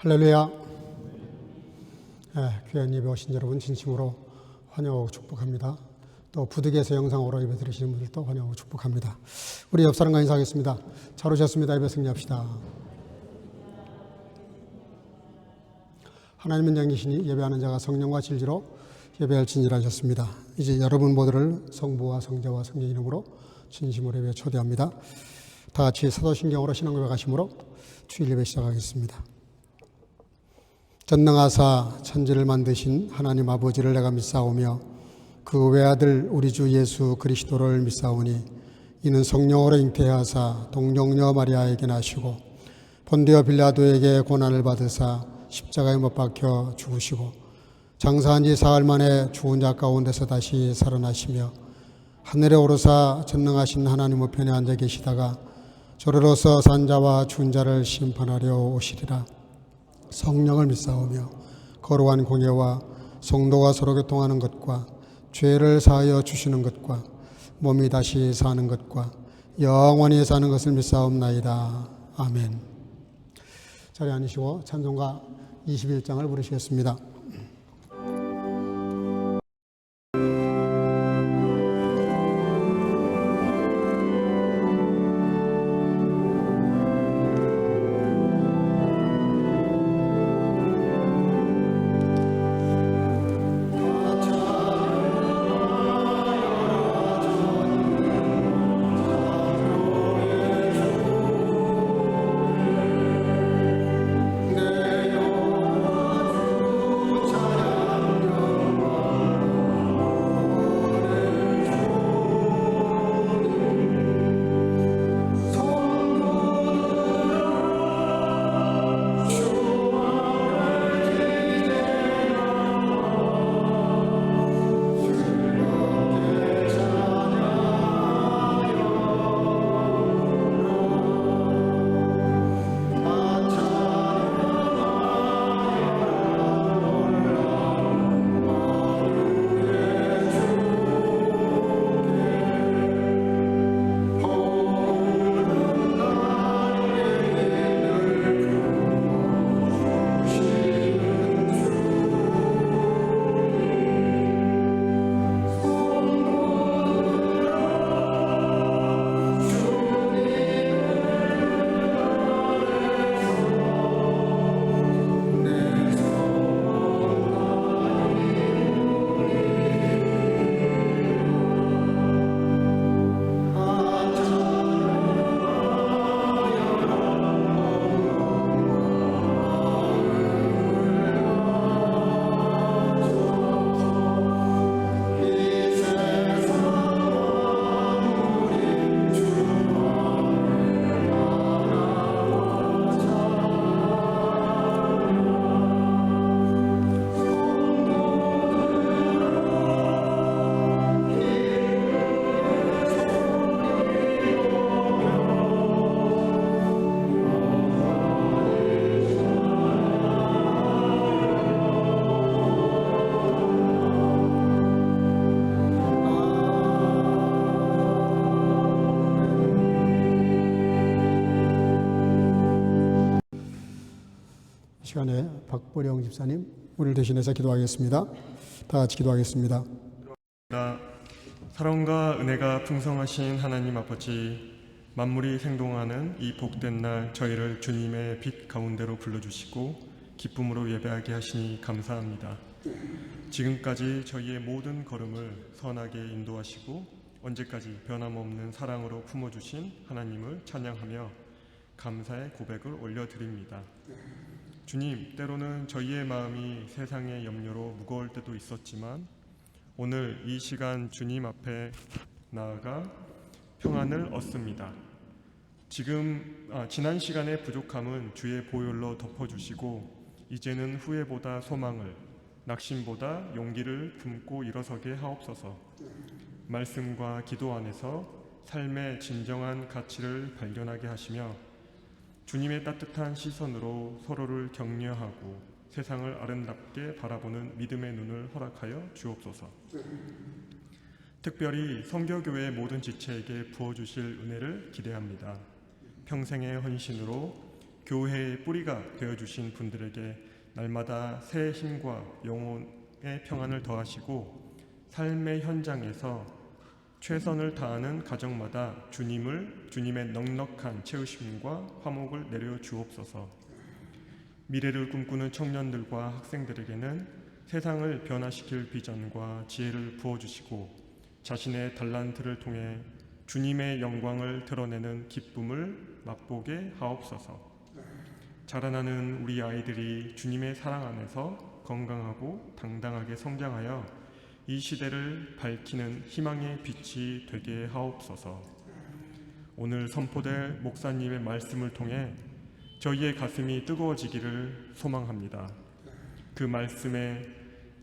할렐루야. 귀한 예배 오신 여러분 진심으로 환영하고 축복합니다. 또 부득이해서 영상으로 예배 드리시는 분들도 환영하고 축복합니다. 우리 옆 사람과 인사하겠습니다. 잘 오셨습니다. 예배 승리합시다. 하나님은 영이시니 예배하는 자가 성령과 진리로 예배할 진지하셨습니다. 이제 여러분 모두를 성부와 성자와 성령 이름으로 진심으로 예배 초대합니다. 다 같이 사도신경으로 신앙고백 하심으로 주일 예배 시작하겠습니다. 전능하사 천지를 만드신 하나님 아버지를 내가 믿사오며 그 외아들 우리 주 예수 그리스도를 믿사오니 이는 성령으로 잉태하사 동정녀 마리아에게 나시고 본디오 빌라도에게 고난을 받으사 십자가에 못 박혀 죽으시고 장사한 지 사흘 만에 죽은 자 가운데서 다시 살아나시며 하늘에 오르사 전능하신 하나님 우편에 앉아 계시다가 저리로서 산 자와 죽은 자를 심판하려 오시리라. 성령을 믿사오며 거룩한 공예와 성도가 서로 교통하는 것과 죄를 사하여 주시는 것과 몸이 다시 사는 것과 영원히 사는 것을 믿사옵나이다. 아멘. 자리에 앉으시고 찬송가 21장을 부르시겠습니다. 시간에 박보령 집사님 우리를 대신해서 기도하겠습니다. 다 같이 기도하겠습니다. 사랑과 은혜가 풍성하신 하나님 아버지, 만물이 생동하는 이 복된 날 저희를 주님의 빛 가운데로 불러주시고 기쁨으로 예배하게 하시니 감사합니다. 지금까지 저희의 모든 걸음을 선하게 인도하시고 언제까지 변함없는 사랑으로 품어주신 하나님을 찬양하며 감사의 고백을 올려드립니다. 주님, 때로는 저희의 마음이 세상의 염려로 무거울 때도 있었지만 오늘 이 시간 주님 앞에 나아가 평안을 얻습니다. 지난 시간의 부족함은 주의 보혈로 덮어주시고 이제는 후회보다 소망을, 낙심보다 용기를 품고 일어서게 하옵소서. 말씀과 기도 안에서 삶의 진정한 가치를 발견하게 하시며 주님의 따뜻한 시선으로 서로를 격려하고 세상을 아름답게 바라보는 믿음의 눈을 허락하여 주옵소서. 특별히 성교교회의 모든 지체에게 부어주실 은혜를 기대합니다. 평생의 헌신으로 교회의 뿌리가 되어주신 분들에게 날마다 새 힘과 영혼의 평안을 더하시고 삶의 현장에서 최선을 다하는 가정마다 주님의 넉넉한 채우심과 화목을 내려 주옵소서. 미래를 꿈꾸는 청년들과 학생들에게는 세상을 변화시킬 비전과 지혜를 부어주시고 자신의 달란트를 통해 주님의 영광을 드러내는 기쁨을 맛보게 하옵소서. 자라나는 우리 아이들이 주님의 사랑 안에서 건강하고 당당하게 성장하여 이 시대를 밝히는 희망의 빛이 되게 하옵소서. 오늘 선포될 목사님의 말씀을 통해 저희의 가슴이 뜨거워지기를 소망합니다. 그 말씀에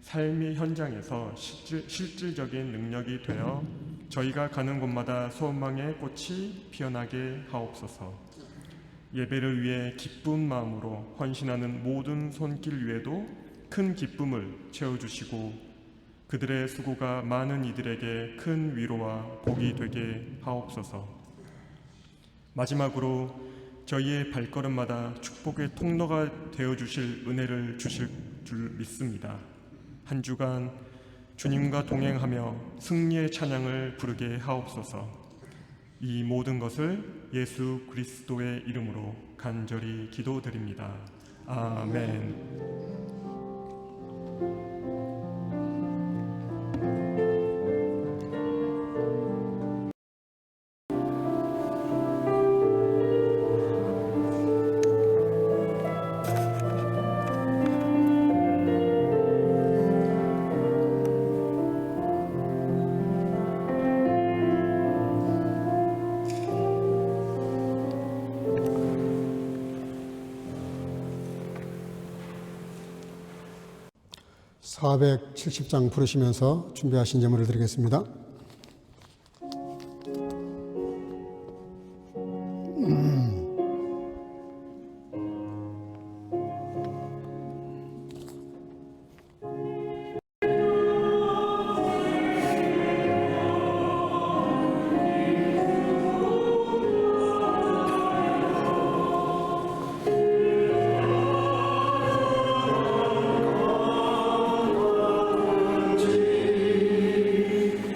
삶의 현장에서 실질적인 능력이 되어 저희가 가는 곳마다 소망의 꽃이 피어나게 하옵소서. 예배를 위해 기쁜 마음으로 헌신하는 모든 손길 위에도 큰 기쁨을 채워주시고 그들의 수고가 많은 이들에게 큰 위로와 복이 되게 하옵소서. 마지막으로 저희의 발걸음마다 축복의 통로가 되어주실 은혜를 주실 줄 믿습니다. 한 주간 주님과 동행하며 승리의 찬양을 부르게 하옵소서. 이 모든 것을 예수 그리스도의 이름으로 간절히 기도드립니다. 아멘. (470장) 부르시면서 준비하신 제물을 드리겠습니다.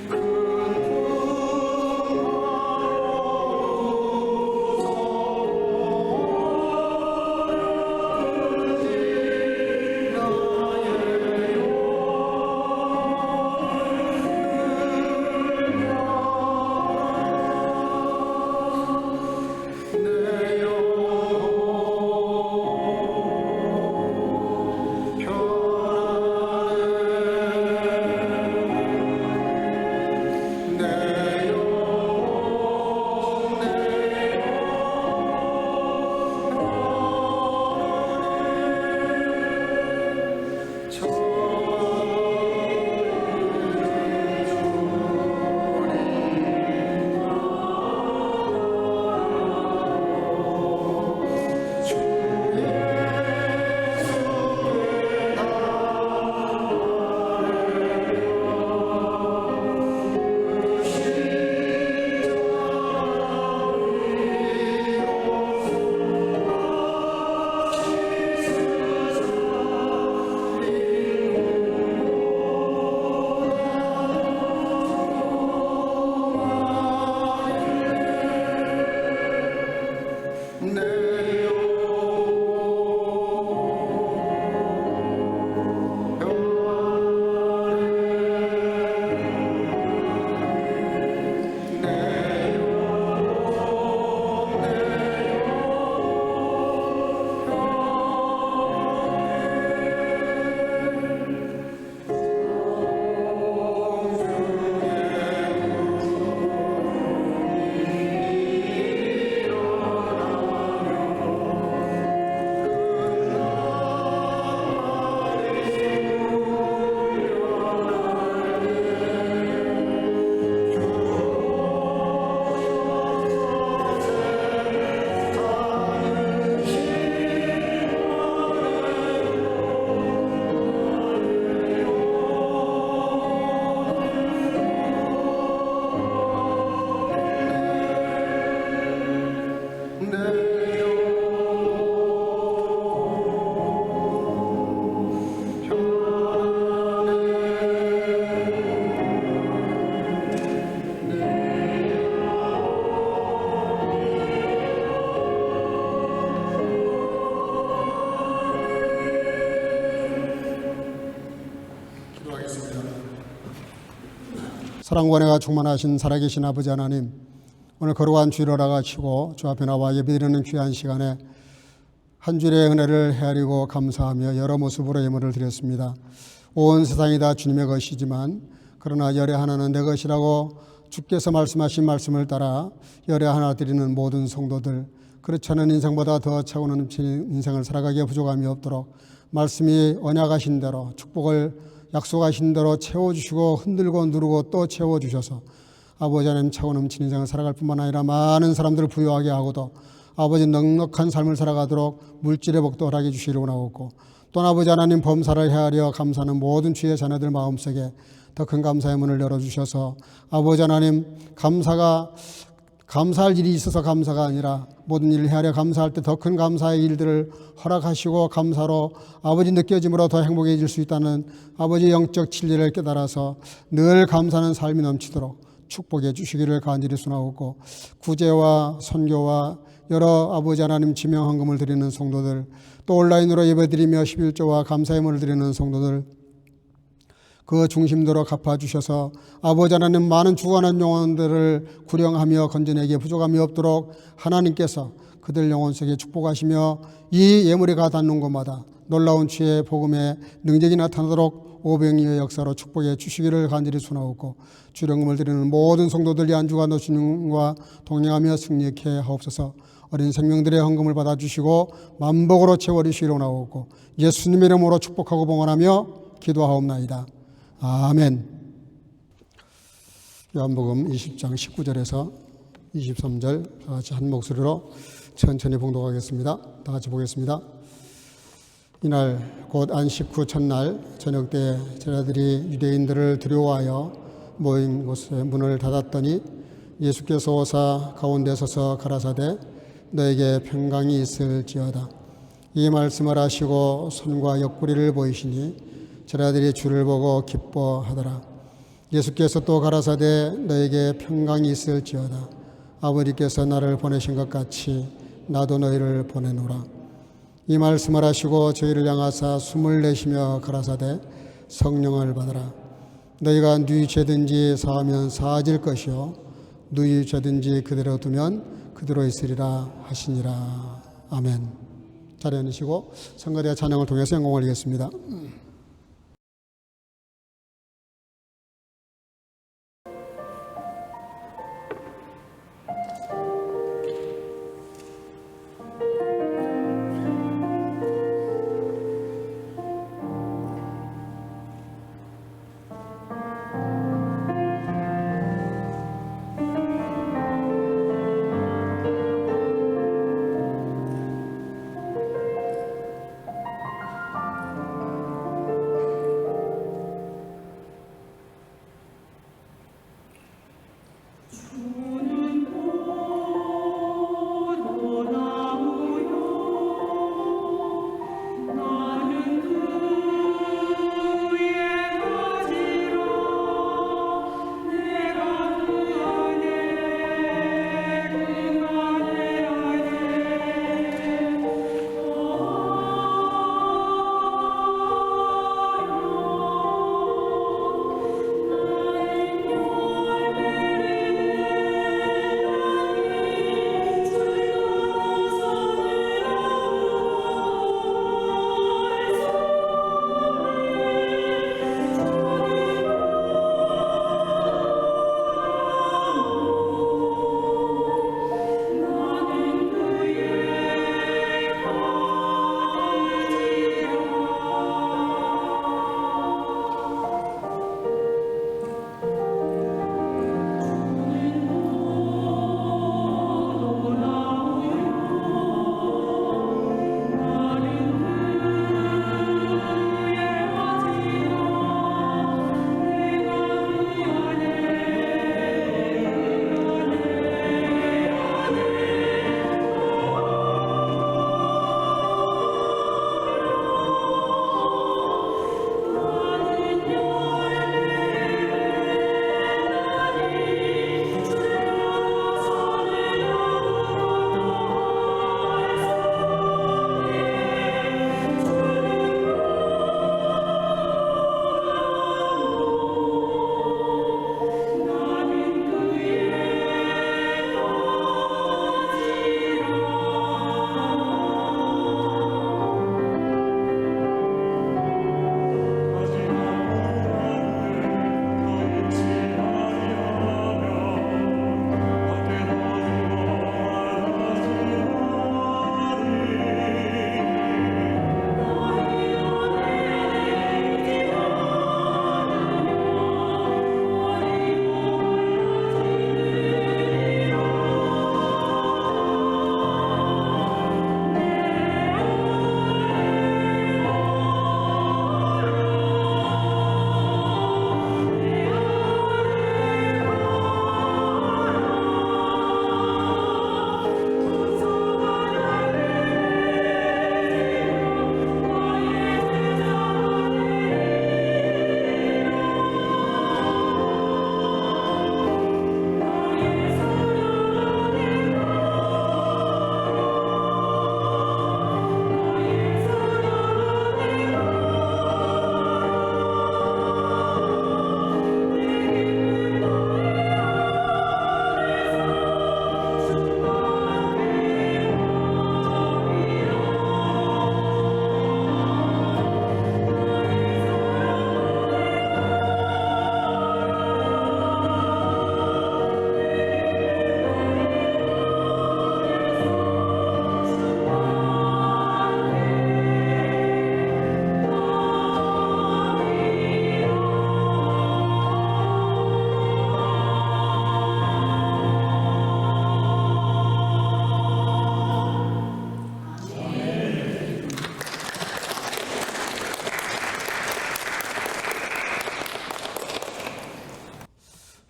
그 사랑과 은혜가 충만하신 살아계신 아버지 하나님, 오늘 거룩한 주일을 알아가시고 주 앞에 나와 예배드리는 귀한 시간에 한 주일의 은혜를 헤아리고 감사하며 여러 모습으로 예물을 드렸습니다. 온 세상이 다 주님의 것이지만 그러나 열의 하나는 내 것이라고 주께서 말씀하신 말씀을 따라 열의 하나 드리는 모든 성도들, 그렇지 않은 인생보다 더 차고 넘치는 인생을 살아가기에 부족함이 없도록 말씀이 언약하신 대로 축복을 약속하신 대로 채워주시고 흔들고 누르고 또 채워주셔서 아버지 하나님 차고 넘치는 인생을 살아갈 뿐만 아니라 많은 사람들을 부유하게 하고도 아버지 넉넉한 삶을 살아가도록 물질의 복도 허락해 주시기를 원하옵고, 또 아버지 하나님 범사를 헤아려 감사하는 모든 주의 자녀들 마음속에 더 큰 감사의 문을 열어주셔서 아버지 하나님 감사할 일이 있어서 감사가 아니라 모든 일을 헤아려 감사할 때 더 큰 감사의 일들을 허락하시고 감사로 아버지 느껴짐으로 더 행복해질 수 있다는 아버지 영적 진리를 깨달아서 늘 감사하는 삶이 넘치도록 축복해 주시기를 간절히 소원하옵고, 구제와 선교와 여러 아버지 하나님 지명 헌금을 드리는 성도들, 또 온라인으로 예배드리며 11조와 감사의 문을 드리는 성도들 그 중심대로 갚아주셔서 아버지 하나님 많은 죽어가는 영혼들을 구령하며 건져내기에 부족함이 없도록 하나님께서 그들 영혼 속에 축복하시며 이 예물이 가 닿는 곳마다 놀라운 주의 복음의 능력이 나타나도록 오병이의 역사로 축복해 주시기를 간절히 소원하옵고, 주령금을 드리는 모든 성도들 안주가 노신과 동행하며 승리케 하옵소서. 어린 생명들의 헌금을 받아주시고 만복으로 채워주시기를 원하옵고 예수님의 이름으로 축복하고 봉헌하며 기도하옵나이다. 아멘. 요한복음 20장 19절에서 23절 다 같이 한 목소리로 천천히 봉독하겠습니다. 다 같이 보겠습니다. 이날 곧 안식 후 첫날 저녁 때 제자들이 유대인들을 두려워하여 모인 곳에 문을 닫았더니 예수께서 오사 가운데 서서 가라사대 너에게 평강이 있을지어다. 이 말씀을 하시고 손과 옆구리를 보이시니 제자들이 주를 보고 기뻐하더라. 예수께서 또 가라사대 너에게 평강이 있을지어다. 아버지께서 나를 보내신 것 같이 나도 너희를 보내노라. 이 말씀을 하시고 저희를 향하사 숨을 내쉬며 가라사대 성령을 받으라. 너희가 누이 죄든지 사하면 사하질 것이요 누이 죄든지 그대로 두면 그대로 있으리라 하시니라. 아멘. 자리에 앉으시고 성가대와 찬양을 통해서 영광을 올리겠습니다.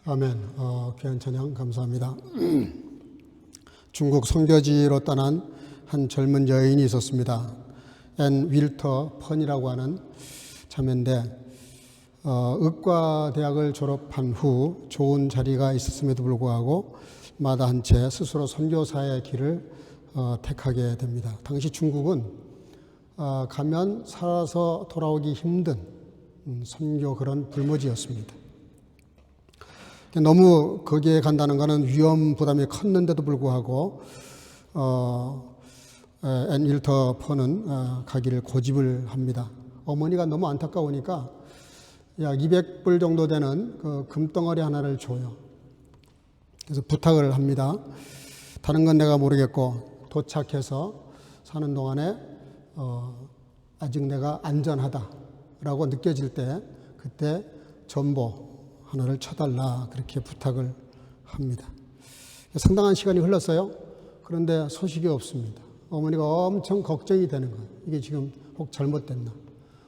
아멘. 귀한 찬양 감사합니다. 중국 선교지로 떠난 한 젊은 여인이 있었습니다. 앤 윌터 펀이라고 하는 자매인데 의과대학을 졸업한 후 좋은 자리가 있었음에도 불구하고 마다한 채 스스로 선교사의 길을 택하게 됩니다. 당시 중국은 가면 살아서 돌아오기 힘든 선교 그런 불모지였습니다. 너무 거기에 간다는 것은 위험 부담이 컸는데도 불구하고 앤 윌터 펀은 가기를 고집을 합니다. 어머니가 너무 안타까우니까 약 200불 정도 되는 그 금덩어리 하나를 줘요. 그래서 부탁을 합니다. 다른 건 내가 모르겠고 도착해서 사는 동안에 아직 내가 안전하다라고 느껴질 때 그때 전보 하나를 쳐달라 그렇게 부탁을 합니다. 상당한 시간이 흘렀어요. 그런데 소식이 없습니다. 어머니가 엄청 걱정이 되는 거예요. 이게 지금 혹 잘못됐나.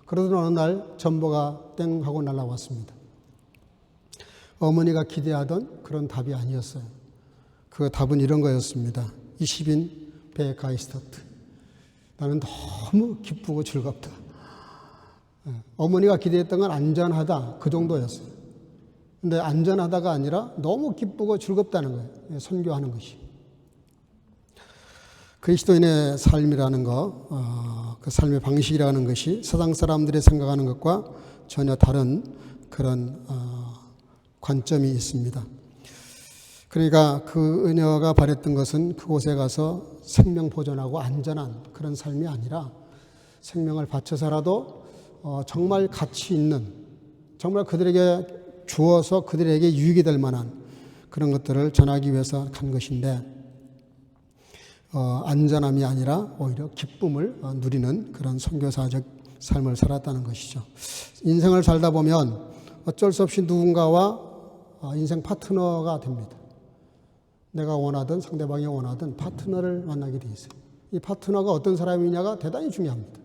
그러던 어느 날 전보가 땡 하고 날아왔습니다. 어머니가 기대하던 그런 답이 아니었어요. 그 답은 이런 거였습니다. 20인 베가이스터트. 나는 너무 기쁘고 즐겁다. 어머니가 기대했던 건 안전하다 그 정도였어요. 근데 안전하다가 아니라 너무 기쁘고 즐겁다는 거예요. 선교하는 것이. 그리스도인의 삶이라는 것, 그 삶의 방식이라는 것이 세상 사람들이 생각하는 것과 전혀 다른 그런 관점이 있습니다. 그러니까 그 은혜가 바랬던 것은 그곳에 가서 생명 보존하고 안전한 그런 삶이 아니라 생명을 바쳐서라도 정말 가치 있는, 정말 그들에게 주어서 그들에게 유익이 될 만한 그런 것들을 전하기 위해서 간 것인데 안전함이 아니라 오히려 기쁨을 누리는 그런 선교사적 삶을 살았다는 것이죠. 인생을 살다 보면 어쩔 수 없이 누군가와 인생 파트너가 됩니다. 내가 원하든 상대방이 원하든 파트너를 만나게 돼 있어요. 이 파트너가 어떤 사람이냐가 대단히 중요합니다.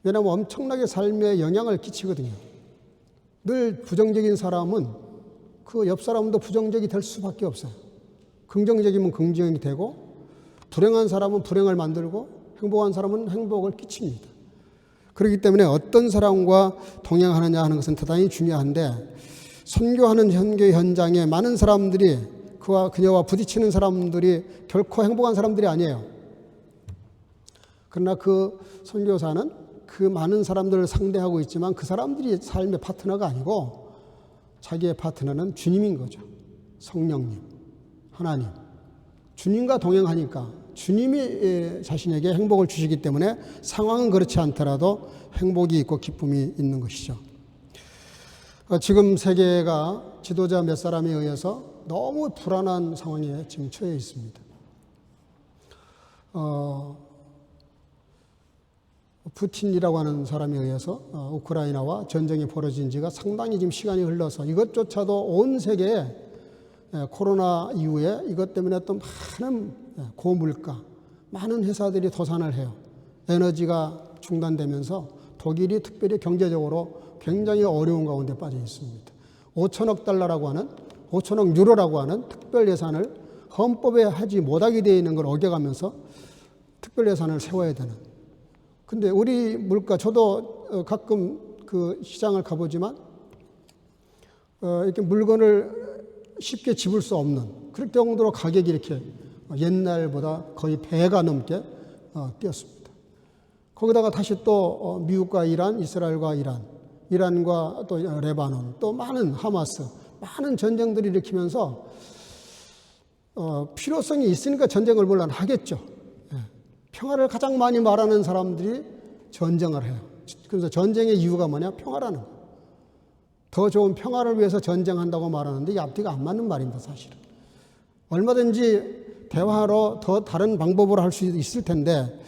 왜냐하면 엄청나게 삶에 영향을 끼치거든요. 늘 부정적인 사람은 그 옆 사람도 부정적이 될 수밖에 없어요. 긍정적이면 긍정이 되고 불행한 사람은 불행을 만들고 행복한 사람은 행복을 끼칩니다. 그렇기 때문에 어떤 사람과 동행하느냐 하는 것은 대단히 중요한데 선교하는 선교 현장에 많은 사람들이 그녀와 부딪히는 사람들이 결코 행복한 사람들이 아니에요. 그러나 그 선교사는 그 많은 사람들을 상대하고 있지만 그 사람들이 삶의 파트너가 아니고 자기의 파트너는 주님인 거죠. 성령님, 하나님. 주님과 동행하니까 주님이 자신에게 행복을 주시기 때문에 상황은 그렇지 않더라도 행복이 있고 기쁨이 있는 것이죠. 지금 세계가 지도자 몇 사람에 의해서 너무 불안한 상황에 지금 처해 있습니다. 푸틴이라고 하는 사람에 의해서 우크라이나와 전쟁이 벌어진 지가 상당히 지금 시간이 흘러서 이것조차도 온 세계에 코로나 이후에 이것 때문에 또 많은 고물가, 많은 회사들이 도산을 해요. 에너지가 중단되면서 독일이 특별히 경제적으로 굉장히 어려운 가운데 빠져 있습니다. 5천억 달러라고 하는 5천억 유로라고 하는 특별 예산을 헌법에 하지 못하게 되어 있는 걸 어겨가면서 특별 예산을 세워야 되는. 근데 우리 물가, 저도 가끔 그 시장을 가보지만 이렇게 물건을 쉽게 집을 수 없는 그럴 정도로 가격이 이렇게 옛날보다 거의 배가 넘게 뛰었습니다. 거기다가 다시 또 미국과 이란, 이스라엘과 이란, 이란과 또 레바논, 또 많은 하마스, 많은 전쟁들이 일으키면서 필요성이 있으니까 전쟁을 물론 하겠죠. 평화를 가장 많이 말하는 사람들이 전쟁을 해요. 그래서 전쟁의 이유가 뭐냐? 평화라는 거예요. 더 좋은 평화를 위해서 전쟁한다고 말하는데 이게 앞뒤가 안 맞는 말입니다, 사실은. 얼마든지 대화로 더 다른 방법으로 할 수 있을 텐데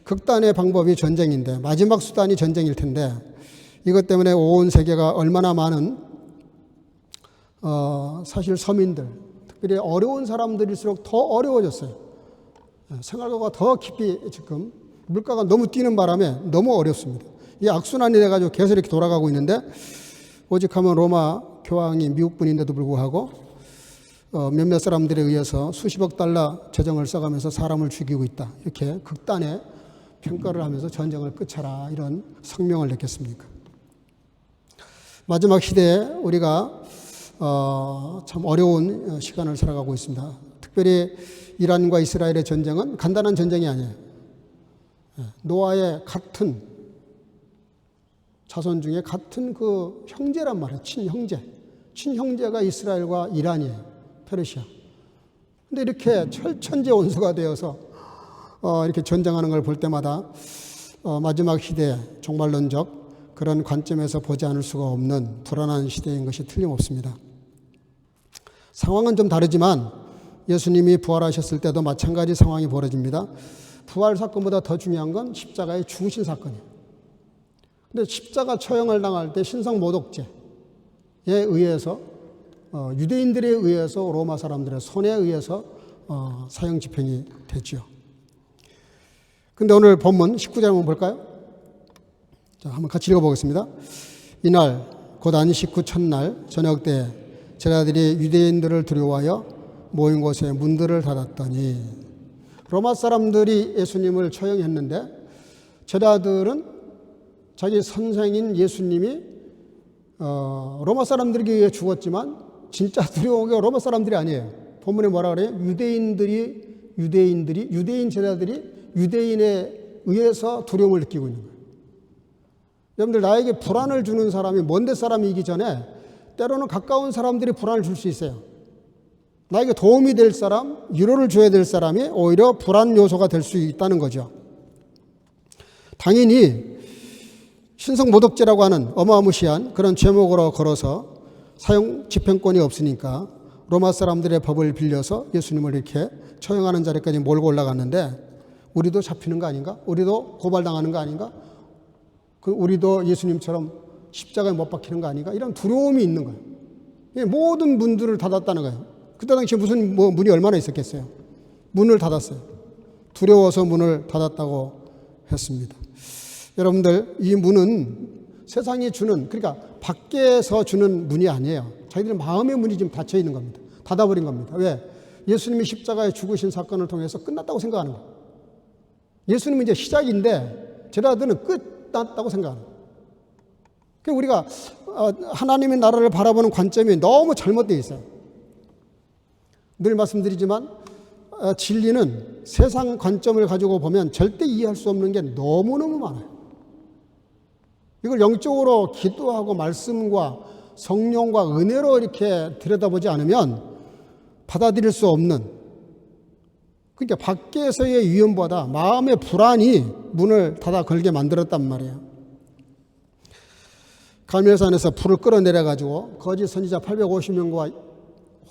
극단의 방법이 전쟁인데 마지막 수단이 전쟁일 텐데 이것 때문에 온 세계가 얼마나 많은 사실 서민들, 특별히 어려운 사람들일수록 더 어려워졌어요. 생활고가 더 깊이 지금 물가가 너무 뛰는 바람에 너무 어렵습니다. 이 악순환이 돼가지고 계속 이렇게 돌아가고 있는데 오직 하면 로마 교황이 미국 분인데도 불구하고 몇몇 사람들에 의해서 수십억 달러 재정을 써가면서 사람을 죽이고 있다. 이렇게 극단의 평가를 하면서 전쟁을 끝쳐라 이런 성명을 냈겠습니까? 마지막 시대에 우리가 참 어려운 시간을 살아가고 있습니다. 특별히 이란과 이스라엘의 전쟁은 간단한 전쟁이 아니에요. 노아의 같은 자손 중에 같은 그 형제란 말이에요. 친형제가 이스라엘과 이란이에요. 페르시아. 근데 이렇게 철천지 원수가 되어서 이렇게 전쟁하는 걸 볼 때마다 마지막 시대에 종말론적 그런 관점에서 보지 않을 수가 없는 불안한 시대인 것이 틀림없습니다. 상황은 좀 다르지만 예수님이 부활하셨을 때도 마찬가지 상황이 벌어집니다. 부활 사건보다 더 중요한 건 십자가에 죽으신 사건이에요. 근데 십자가 처형을 당할 때 신성 모독죄에 의해서 유대인들에 의해서 로마 사람들의 손에 의해서 사형 집행이 됐죠. 근데 오늘 본문 19절 한번 볼까요? 자, 한번 같이 읽어보겠습니다. 이날 곧 안식 후 첫날 저녁 때 제자들이 유대인들을 두려워하여 모인 곳에 문들을 닫았더니 로마 사람들이 예수님을 처형했는데 제자들은 자기 선생인 예수님이 로마 사람들에게 의해 죽었지만 진짜 두려운 게 로마 사람들이 아니에요. 본문에 뭐라 그래요? 유대인 제자들이 유대인에 의해서 두려움을 느끼고 있는 거예요. 여러분들 나에게 불안을 주는 사람이 먼데 사람이기 전에 때로는 가까운 사람들이 불안을 줄 수 있어요. 나에게 도움이 될 사람, 위로를 줘야 될 사람이 오히려 불안 요소가 될 수 있다는 거죠. 당연히 신성모독죄라고 하는 어마무시한 그런 죄목으로 걸어서 사형 집행권이 없으니까 로마 사람들의 법을 빌려서 예수님을 이렇게 처형하는 자리까지 몰고 올라갔는데 우리도 잡히는 거 아닌가? 우리도 고발당하는 거 아닌가? 우리도 예수님처럼 십자가에 못 박히는 거 아닌가? 이런 두려움이 있는 거예요. 모든 문들을 닫았다는 거예요. 그때 당시에 무슨 문이 얼마나 있었겠어요? 문을 닫았어요. 두려워서 문을 닫았다고 했습니다. 여러분들 이 문은 세상이 주는 그러니까 밖에서 주는 문이 아니에요. 자기들 마음의 문이 지금 닫혀 있는 겁니다. 닫아버린 겁니다. 왜? 예수님이 십자가에 죽으신 사건을 통해서 끝났다고 생각하는 거예요. 예수님은 이제 시작인데 제자들은 끝났다고 생각하는 거예요. 그러니까 우리가 하나님의 나라를 바라보는 관점이 너무 잘못되어 있어요. 늘 말씀드리지만 진리는 세상 관점을 가지고 보면 절대 이해할 수 없는 게 너무너무 많아요. 이걸 영적으로 기도하고 말씀과 성령과 은혜로 이렇게 들여다보지 않으면 받아들일 수 없는 그러니까 밖에서의 위험보다 마음의 불안이 문을 닫아 걸게 만들었단 말이에요. 갈멜산에서 불을 끌어내려가지고 거짓 선지자 850명과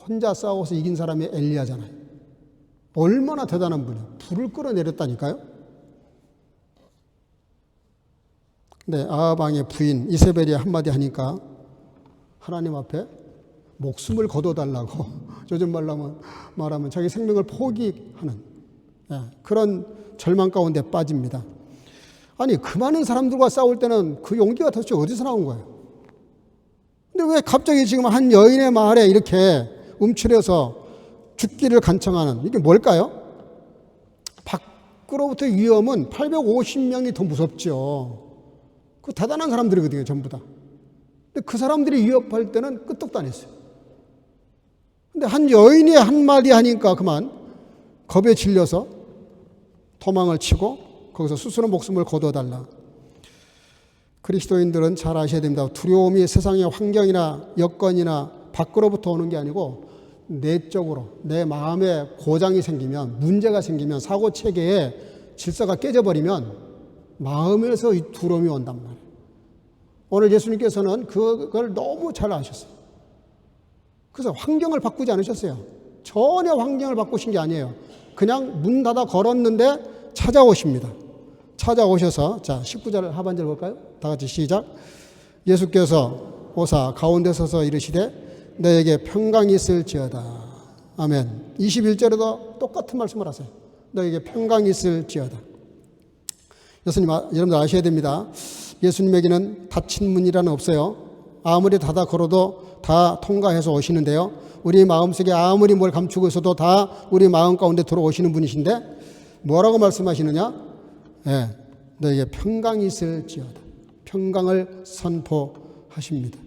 혼자 싸워서 이긴 사람이 엘리야잖아요. 얼마나 대단한 분이에요. 불을 끌어내렸다니까요. 네, 아합 왕의 부인 이세벨이 한마디 하니까 하나님 앞에 목숨을 거둬달라고 요즘 말하면 자기 생명을 포기하는 그런 절망 가운데 빠집니다. 아니 그 많은 사람들과 싸울 때는 그 용기가 도대체 어디서 나온 거예요? 근데 왜 갑자기 지금 한 여인의 말에 이렇게 움츠려서 죽기를 간청하는 이게 뭘까요? 밖으로부터의 위험은 850명이 더 무섭죠. 그 대단한 사람들이거든요, 전부 다. 근데 그 사람들이 위협할 때는 끄떡도 안 했어요. 근데 한 여인이 한마디 하니까 그만 겁에 질려서 도망을 치고 거기서 스스로 목숨을 거둬달라. 그리스도인들은 잘 아셔야 됩니다. 두려움이 세상의 환경이나 여건이나 밖으로부터 오는 게 아니고 내적으로 내 마음에 고장이 생기면 문제가 생기면 사고체계에 질서가 깨져버리면 마음에서 이 두려움이 온단 말이에요. 오늘 예수님께서는 그걸 너무 잘 아셨어요. 그래서 환경을 바꾸지 않으셨어요. 전혀 환경을 바꾸신 게 아니에요. 그냥 문 닫아 걸었는데 찾아오십니다. 찾아오셔서 자 19절 하반절 볼까요? 다 같이 시작. 예수께서 오사 가운데 서서 이르시되 너에게 평강이 있을지어다. 아멘. 21절에도 똑같은 말씀을 하세요. 너에게 평강이 있을지어다. 여러분들 아셔야 됩니다. 예수님에게는 닫힌 문이라는 없어요. 아무리 닫아 걸어도 다 통과해서 오시는데요. 우리 마음속에 아무리 뭘 감추고 있어도 다 우리 마음 가운데 들어오시는 분이신데 뭐라고 말씀하시느냐? 예, 너에게 평강이 있을지어다. 평강을 선포하십니다.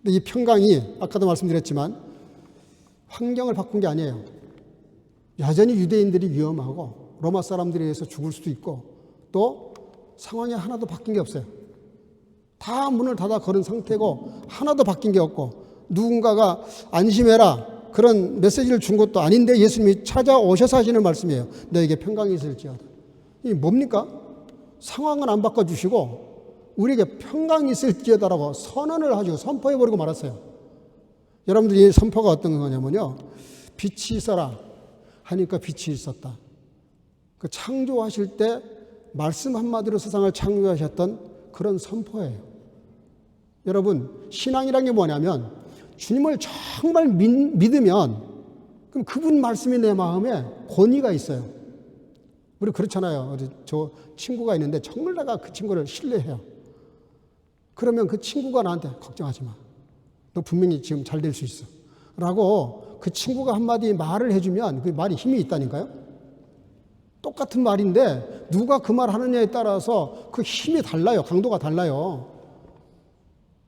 근데 이 평강이 아까도 말씀드렸지만 환경을 바꾼 게 아니에요. 여전히 유대인들이 위험하고 로마 사람들에 의해서 죽을 수도 있고 또 상황이 하나도 바뀐 게 없어요. 다 문을 닫아 걸은 상태고 하나도 바뀐 게 없고 누군가가 안심해라 그런 메시지를 준 것도 아닌데 예수님이 찾아오셔서 하시는 말씀이에요. 너에게 평강이 있을지어다. 이게 뭡니까? 상황은 안 바꿔주시고 우리에게 평강이 있을지어다라고 선언을 하시고 선포해버리고 말았어요. 여러분들이 이 선포가 어떤 거냐면요. 빛이 있어라 하니까 빛이 있었다. 그 창조하실 때 말씀 한마디로 세상을 창조하셨던 그런 선포예요. 여러분 신앙이란 게 뭐냐면 주님을 정말 믿으면 그럼 그분 말씀이 내 마음에 권위가 있어요. 우리 그렇잖아요. 저 친구가 있는데 정말 내가 그 친구를 신뢰해요. 그러면 그 친구가 나한테 걱정하지 마. 너 분명히 지금 잘 될 수 있어. 라고 그 친구가 한마디 말을 해주면 그 말이 힘이 있다니까요. 똑같은 말인데 누가 그 말 하느냐에 따라서 그 힘이 달라요. 강도가 달라요.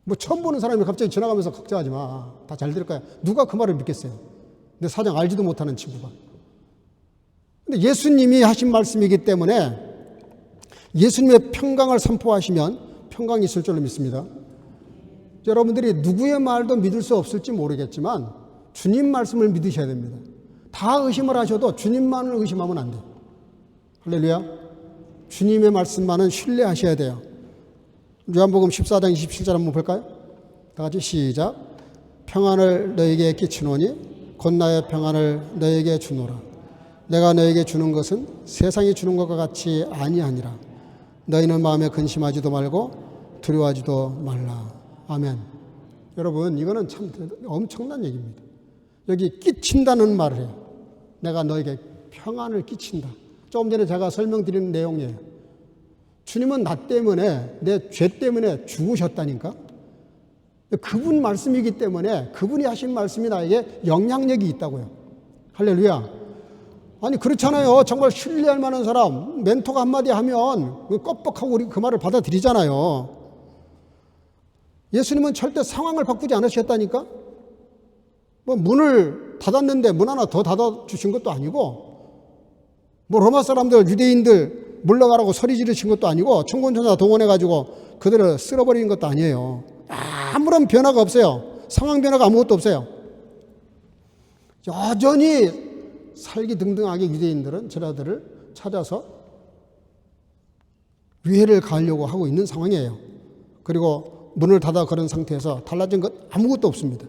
뭐 처음 보는 사람이 갑자기 지나가면서 걱정하지 마. 다 잘 될 거야. 누가 그 말을 믿겠어요. 내 사정 알지도 못하는 친구가. 근데 예수님이 하신 말씀이기 때문에 예수님의 평강을 선포하시면 평강이 있을 줄로 믿습니다. 여러분들이 누구의 말도 믿을 수 없을지 모르겠지만 주님 말씀을 믿으셔야 됩니다. 다 의심을 하셔도 주님만을 의심하면 안 돼요. 할렐루야. 주님의 말씀만은 신뢰하셔야 돼요. 요한복음 14장 27절 한번 볼까요? 다 같이 시작. 평안을 너에게 끼치노니 곧 나의 평안을 너에게 주노라. 내가 너에게 주는 것은 세상이 주는 것과 같이 아니하니라. 너희는 마음에 근심하지도 말고 두려워하지도 말라. 아멘. 여러분 이거는 참 엄청난 얘기입니다. 여기 끼친다는 말을 해요. 내가 너에게 평안을 끼친다. 조금 전에 제가 설명드리는 내용이에요. 주님은 나 때문에 내 죄 때문에 죽으셨다니까. 그분 말씀이기 때문에 그분이 하신 말씀이 나에게 영향력이 있다고요. 할렐루야. 아니 그렇잖아요. 정말 신뢰할 만한 사람 멘토가 한마디 하면 껍벅하고 우리 그 말을 받아들이잖아요. 예수님은 절대 상황을 바꾸지 않으셨다니까. 뭐 문을 닫았는데 문 하나 더 닫아주신 것도 아니고 뭐 로마 사람들 유대인들 물러가라고 소리 지르신 것도 아니고 천군천사 동원해가지고 그들을 쓸어버리는 것도 아니에요. 아무런 변화가 없어요. 상황 변화가 아무것도 없어요. 여전히 살기등등하게 유대인들은 제자들을 찾아서 위해를 가하려고 하고 있는 상황이에요. 그리고 문을 닫아 걸은 상태에서 달라진 것 아무것도 없습니다.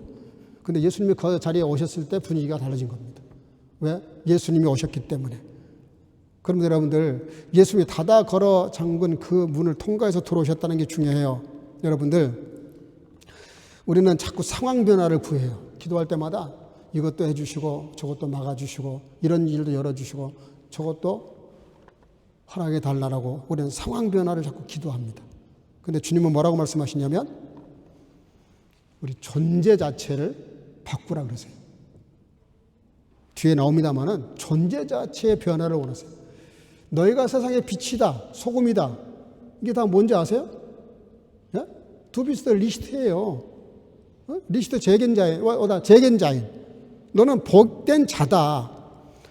그런데 예수님이 그 자리에 오셨을 때 분위기가 달라진 겁니다. 왜? 예수님이 오셨기 때문에. 그럼 여러분들 예수님이 닫아 걸어 잠근 그 문을 통과해서 들어오셨다는 게 중요해요. 여러분들 우리는 자꾸 상황 변화를 구해요. 기도할 때마다 이것도 해주시고 저것도 막아주시고 이런 일도 열어주시고 저것도 허락해 달라고 우리는 상황 변화를 자꾸 기도합니다. 그런데 주님은 뭐라고 말씀하시냐면 우리 존재 자체를 바꾸라 그러세요. 뒤에 나옵니다마는 존재 자체의 변화를 원하세요. 너희가 세상의 빛이다, 소금이다. 이게 다 뭔지 아세요? 예? 두비스트 리스트예요. 리스트 재겐자인. 너는 복된 자다.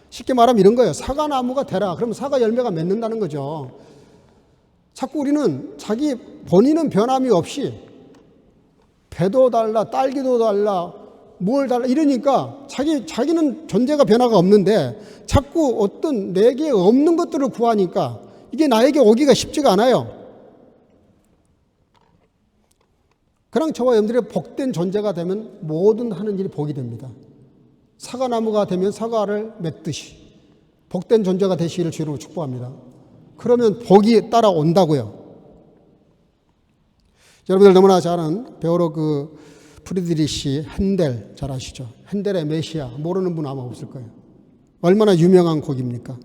쉽게 말하면 이런 거예요. 사과나무가 되라. 그러면 사과 열매가 맺는다는 거죠. 자꾸 우리는 자기 본인은 변함이 없이 배도 달라, 딸기도 달라, 뭘 달라 이러니까 자기는 존재가 변화가 없는데 자꾸 어떤 내게 없는 것들을 구하니까 이게 나에게 오기가 쉽지가 않아요. 그냥 저와 여러분들이 복된 존재가 되면 모든 하는 일이 복이 됩니다. 사과나무가 되면 사과를 맺듯이 복된 존재가 되시기를 주로 축복합니다. 그러면 복이 따라온다고요. 여러분들 너무나 잘 아는 베오로 프리드리시 핸델 잘 아시죠? 핸델의 메시아 모르는 분 아마 없을 거예요. 얼마나 유명한 곡입니까?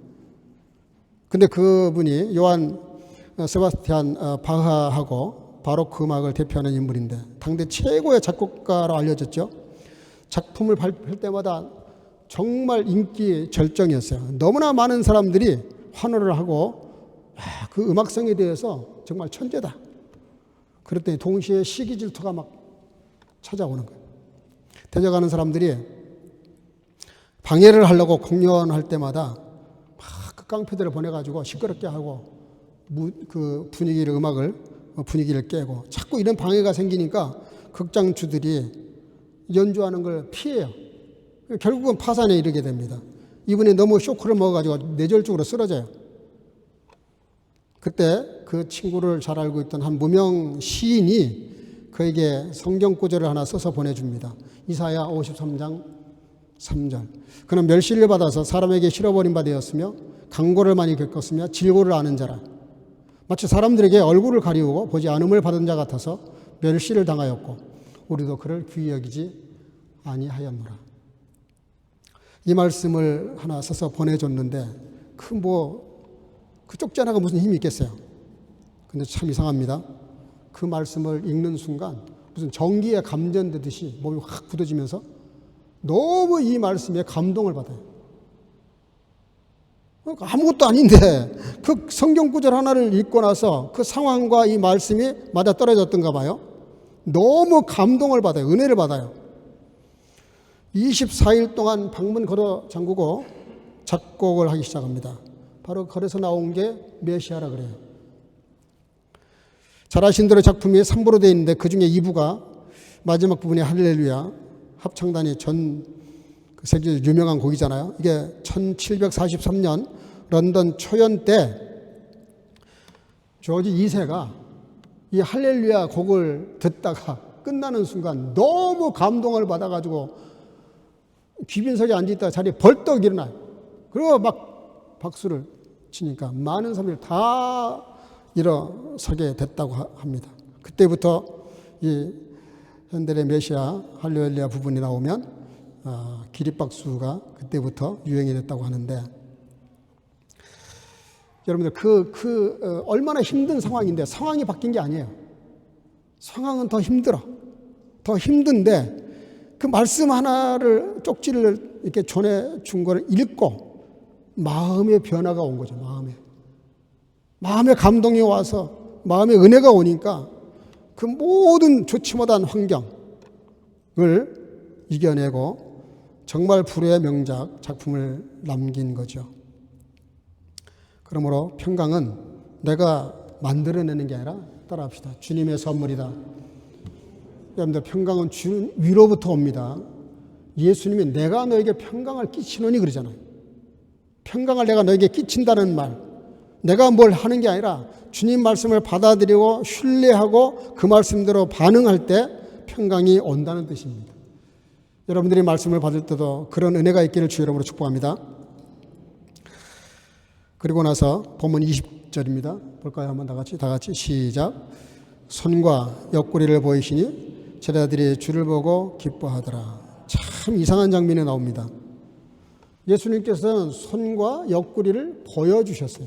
근데 그분이 요한 세바스티안 바하하고 바로크 음악을 대표하는 인물인데 당대 최고의 작곡가로 알려졌죠. 작품을 발표할 때마다 정말 인기 절정이었어요. 너무나 많은 사람들이 환호를 하고 그 음악성에 대해서 정말 천재다. 그랬더니 동시에 시기 질투가 막 찾아오는 거예요. 대적하는 사람들이 방해를 하려고 공연할 때마다 막 그 깡패들을 보내가지고 시끄럽게 하고 그 분위기를 깨고 자꾸 이런 방해가 생기니까 극장주들이 연주하는 걸 피해요. 결국은 파산에 이르게 됩니다. 이분이 너무 쇼크를 먹어가지고 뇌졸중으로 쓰러져요. 그때 그 친구를 잘 알고 있던 한 무명 시인이 그에게 성경 구절을 하나 써서 보내줍니다. 이사야 53장 3절. 그는 멸시를 받아서 사람에게 실어버린 바 되었으며 강고를 많이 겪었으며 질고를 아는 자라. 마치 사람들에게 얼굴을 가리우고 보지 않음을 받은 자 같아서 멸시를 당하였고 우리도 그를 귀히 여기지 아니하였노라. 이 말씀을 하나 써서 보내줬는데 그 쪽지 하나가 무슨 힘이 있겠어요. 근데 참 이상합니다. 그 말씀을 읽는 순간 무슨 전기에 감전되듯이 몸이 확 굳어지면서 너무 이 말씀에 감동을 받아요. 아무것도 아닌데 그 성경 구절 하나를 읽고 나서 그 상황과 이 말씀이 맞아 떨어졌던가 봐요. 너무 감동을 받아요. 은혜를 받아요. 24일 동안 방문 걸어 잠그고 작곡을 하기 시작합니다. 바로 걸어서 나온 게 메시아라 그래요. 잘 아신 대로 작품이 3부로 되어 있는데 그중에 2부가 마지막 부분이 할렐루야 합창단이 세계적으로 유명한 곡이잖아요. 이게 1743년 런던 초연 때 조지 2세가 이 할렐루야 곡을 듣다가 끝나는 순간 너무 감동을 받아가지고 귀빈석에 앉아있다가 자리에 벌떡 일어나요. 그리고 막 박수를 치니까 많은 사람들이 다 일어서게 됐다고 합니다. 그때부터 이 현대의 메시아 할렐루야 부분이 나오면 기립박수가 그때부터 유행이 됐다고 하는데 여러분들 얼마나 힘든 상황인데 상황이 바뀐 게 아니에요. 상황은 더 힘들어. 더 힘든데 그 말씀 하나를 쪽지를 이렇게 전해준 거를 읽고 마음의 변화가 온 거죠. 마음의 감동이 와서 마음의 은혜가 오니까 그 모든 좋지 못한 환경을 이겨내고 정말 불후의 명작 작품을 남긴 거죠. 그러므로 평강은 내가 만들어내는 게 아니라 따라합시다. 주님의 선물이다. 여러분들 평강은 위로부터 옵니다. 예수님이 내가 너에게 평강을 끼치노니 그러잖아요. 평강을 내가 너에게 끼친다는 말, 내가 뭘 하는 게 아니라 주님 말씀을 받아들이고 신뢰하고 그 말씀대로 반응할 때 평강이 온다는 뜻입니다. 여러분들이 말씀을 받을 때도 그런 은혜가 있기를 주 이름으로 축복합니다. 그리고 나서 본문 20절입니다. 볼까요? 한번 다 같이 시작. 손과 옆구리를 보이시니 제자들이 주를 보고 기뻐하더라. 참 이상한 장면이 나옵니다. 예수님께서는 손과 옆구리를 보여주셨어요.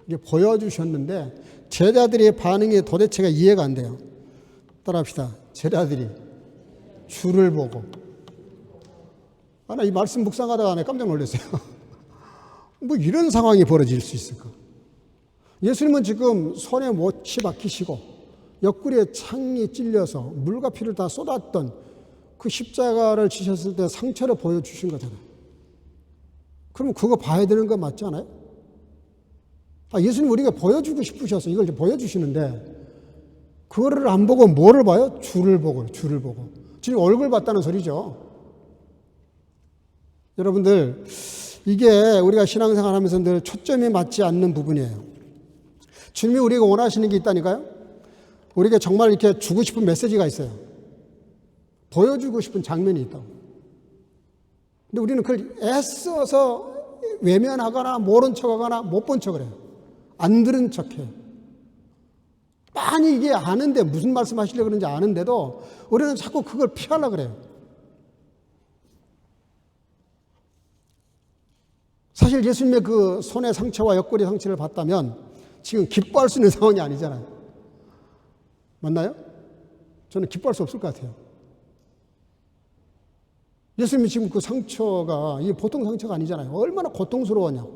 이게 보여주셨는데 제자들의 반응이 도대체가 이해가 안 돼요. 따라합시다. 제자들이 주를 보고. 나 이 말씀 묵상하다가 깜짝 놀랐어요. 뭐 이런 상황이 벌어질 수 있을까? 예수님은 지금 손에 못이 박히시고 옆구리에 창이 찔려서 물과 피를 다 쏟았던 그 십자가를 지셨을 때 상처를 보여주신 거잖아요. 그럼 그거 봐야 되는 거 맞지 않아요? 예수님 우리가 보여주고 싶으셔서 이걸 보여주시는데 그거를 안 보고 뭐를 봐요? 주를 보고. 지금 얼굴 봤다는 소리죠. 여러분들 이게 우리가 신앙생활 하면서 늘 초점이 맞지 않는 부분이에요. 주님이 우리가 원하시는 게 있다니까요. 우리가 정말 이렇게 주고 싶은 메시지가 있어요. 보여주고 싶은 장면이 있다고. 근데 우리는 그걸 애써서 외면하거나 모른 척하거나 못 본 척을 해요. 안 들은 척해요. 빤히 이게 아는데 무슨 말씀하시려고 그러는지 아는데도 우리는 자꾸 그걸 피하려고 그래요. 사실 예수님의 그 손의 상처와 옆구리 상처를 봤다면 지금 기뻐할 수 있는 상황이 아니잖아요. 맞나요? 저는 기뻐할 수 없을 것 같아요. 예수님이 지금 그 상처가 이게 보통 상처가 아니잖아요. 얼마나 고통스러웠냐.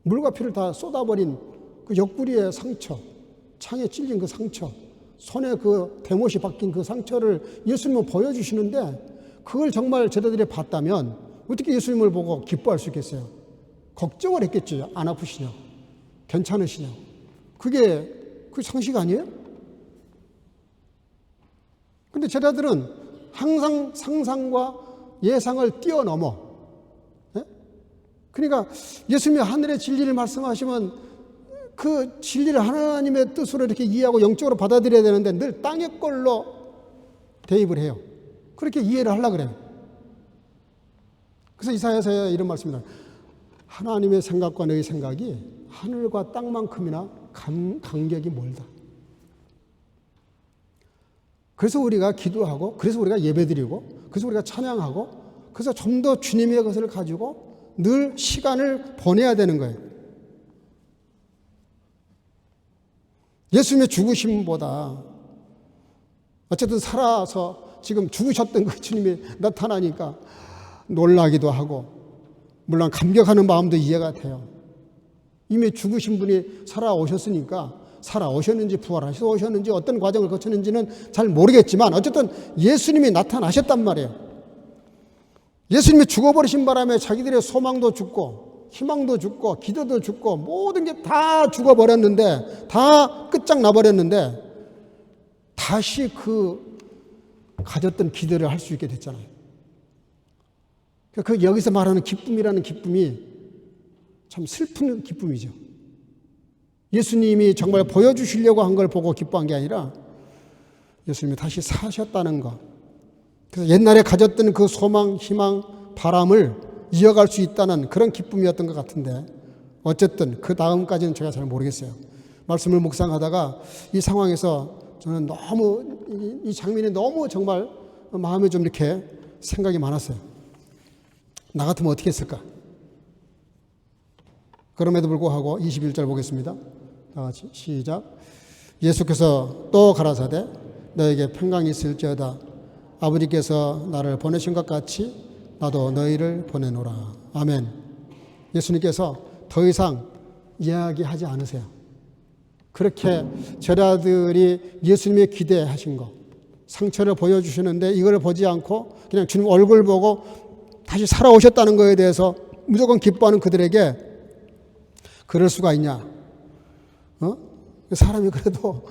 물과 피를 다 쏟아버린 그 옆구리의 상처, 창에 찔린 그 상처, 손에 그 대못이 박힌 그 상처를 예수님은 보여주시는데 그걸 정말 제자들이 봤다면 어떻게 예수님을 보고 기뻐할 수 있겠어요? 걱정을 했겠죠. 안 아프시냐? 괜찮으시냐? 그게 그 상식 아니에요? 근데 제자들은 항상 상상과 예상을 뛰어넘어. 예? 그러니까 예수님이 하늘의 진리를 말씀하시면 그 진리를 하나님의 뜻으로 이렇게 이해하고 영적으로 받아들여야 되는데 늘 땅의 걸로 대입을 해요. 그렇게 이해를 하려고 그래요. 그래서 이사야서 이런 말씀입니다. 하나님의 생각과 너희 생각이 하늘과 땅만큼이나 간격이 멀다. 그래서 우리가 기도하고, 그래서 우리가 예배드리고, 그래서 우리가 찬양하고, 그래서 좀 더 주님의 것을 가지고 늘 시간을 보내야 되는 거예요. 예수님의 죽으심보다 어쨌든 살아서 지금 죽으셨던 그 주님이 나타나니까 놀라기도 하고, 물론 감격하는 마음도 이해가 돼요. 이미 죽으신 분이 살아오셨으니까 살아오셨는지 부활하셔서 오셨는지 어떤 과정을 거쳤는지는 잘 모르겠지만 어쨌든 예수님이 나타나셨단 말이에요. 예수님이 죽어버리신 바람에 자기들의 소망도 죽고 희망도 죽고 기도도 죽고 모든 게 다 죽어버렸는데, 다 끝장나버렸는데 다시 그 가졌던 기대를 할 수 있게 됐잖아요. 그 여기서 말하는 기쁨이라는 기쁨이 참 슬픈 기쁨이죠. 예수님이 정말 보여주시려고 한 걸 보고 기뻐한 게 아니라 예수님이 다시 사셨다는 것. 그래서 옛날에 가졌던 그 소망, 희망, 바람을 이어갈 수 있다는 그런 기쁨이었던 것 같은데 어쨌든 그 다음까지는 제가 잘 모르겠어요. 말씀을 묵상하다가 이 상황에서 저는 너무 이 장면이 너무 정말 마음에 좀 이렇게 생각이 많았어요. 나 같으면 어떻게 했을까? 그럼에도 불구하고 21절 보겠습니다. 다 같이 시작. 예수께서 또 가라사대 너에게 평강이 있을지어다. 아버지께서 나를 보내신 것 같이 나도 너희를 보내노라. 아멘. 예수님께서 더 이상 이야기하지 않으세요. 그렇게 제자들이 예수님의 기대하신 것, 상처를 보여주시는데 이걸 보지 않고 그냥 주님 얼굴 보고 다시 살아오셨다는 것에 대해서 무조건 기뻐하는 그들에게 그럴 수가 있냐? 사람이 그래도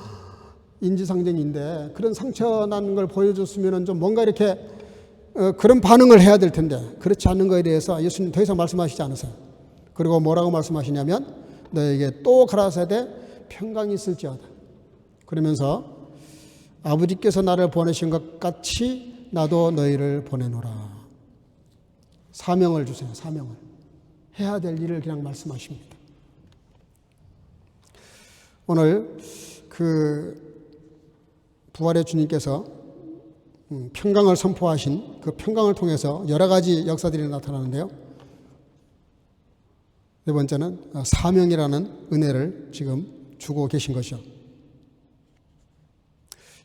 인지상정인데 그런 상처 난 걸 보여줬으면 좀 뭔가 이렇게 그런 반응을 해야 될 텐데 그렇지 않는 것에 대해서 예수님 더 이상 말씀하시지 않으세요. 그리고 뭐라고 말씀하시냐면 너에게 또 가라사대 평강이 있을지어다. 그러면서 아버지께서 나를 보내신 것 같이 나도 너희를 보내노라. 사명을 주세요. 사명을. 해야 될 일을 그냥 말씀하십니다. 오늘 그 부활의 주님께서 평강을 선포하신 그 평강을 통해서 여러 가지 역사들이 나타나는데요. 네 번째는 사명이라는 은혜를 지금 주고 계신 것이요.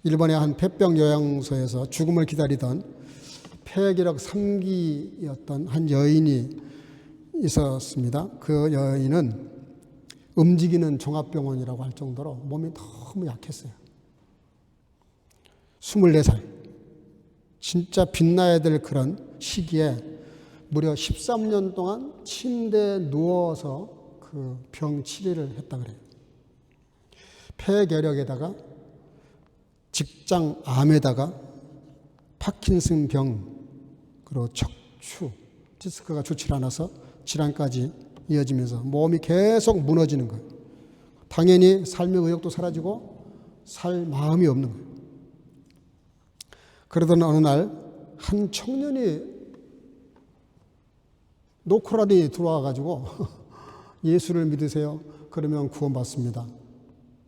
일본의 한 폐병 요양소에서 죽음을 기다리던 폐결핵 3기였던 한 여인이 있었습니다. 그 여인은 움직이는 종합병원이라고 할 정도로 몸이 너무 약했어요. 24살. 진짜 빛나야 될 그런 시기에 무려 13년 동안 침대에 누워서 그 병 치료를 했다 그래요. 폐결핵에다가 직장암에다가 파킨슨 병, 그리고 척추, 디스크가 좋지 않아서 질환까지 이어지면서 몸이 계속 무너지는 거예요. 당연히 삶의 의욕도 사라지고 살 마음이 없는 거예요. 그러던 어느 날 한 청년이 노크라니 들어와가지고 예수를 믿으세요. 그러면 구원받습니다.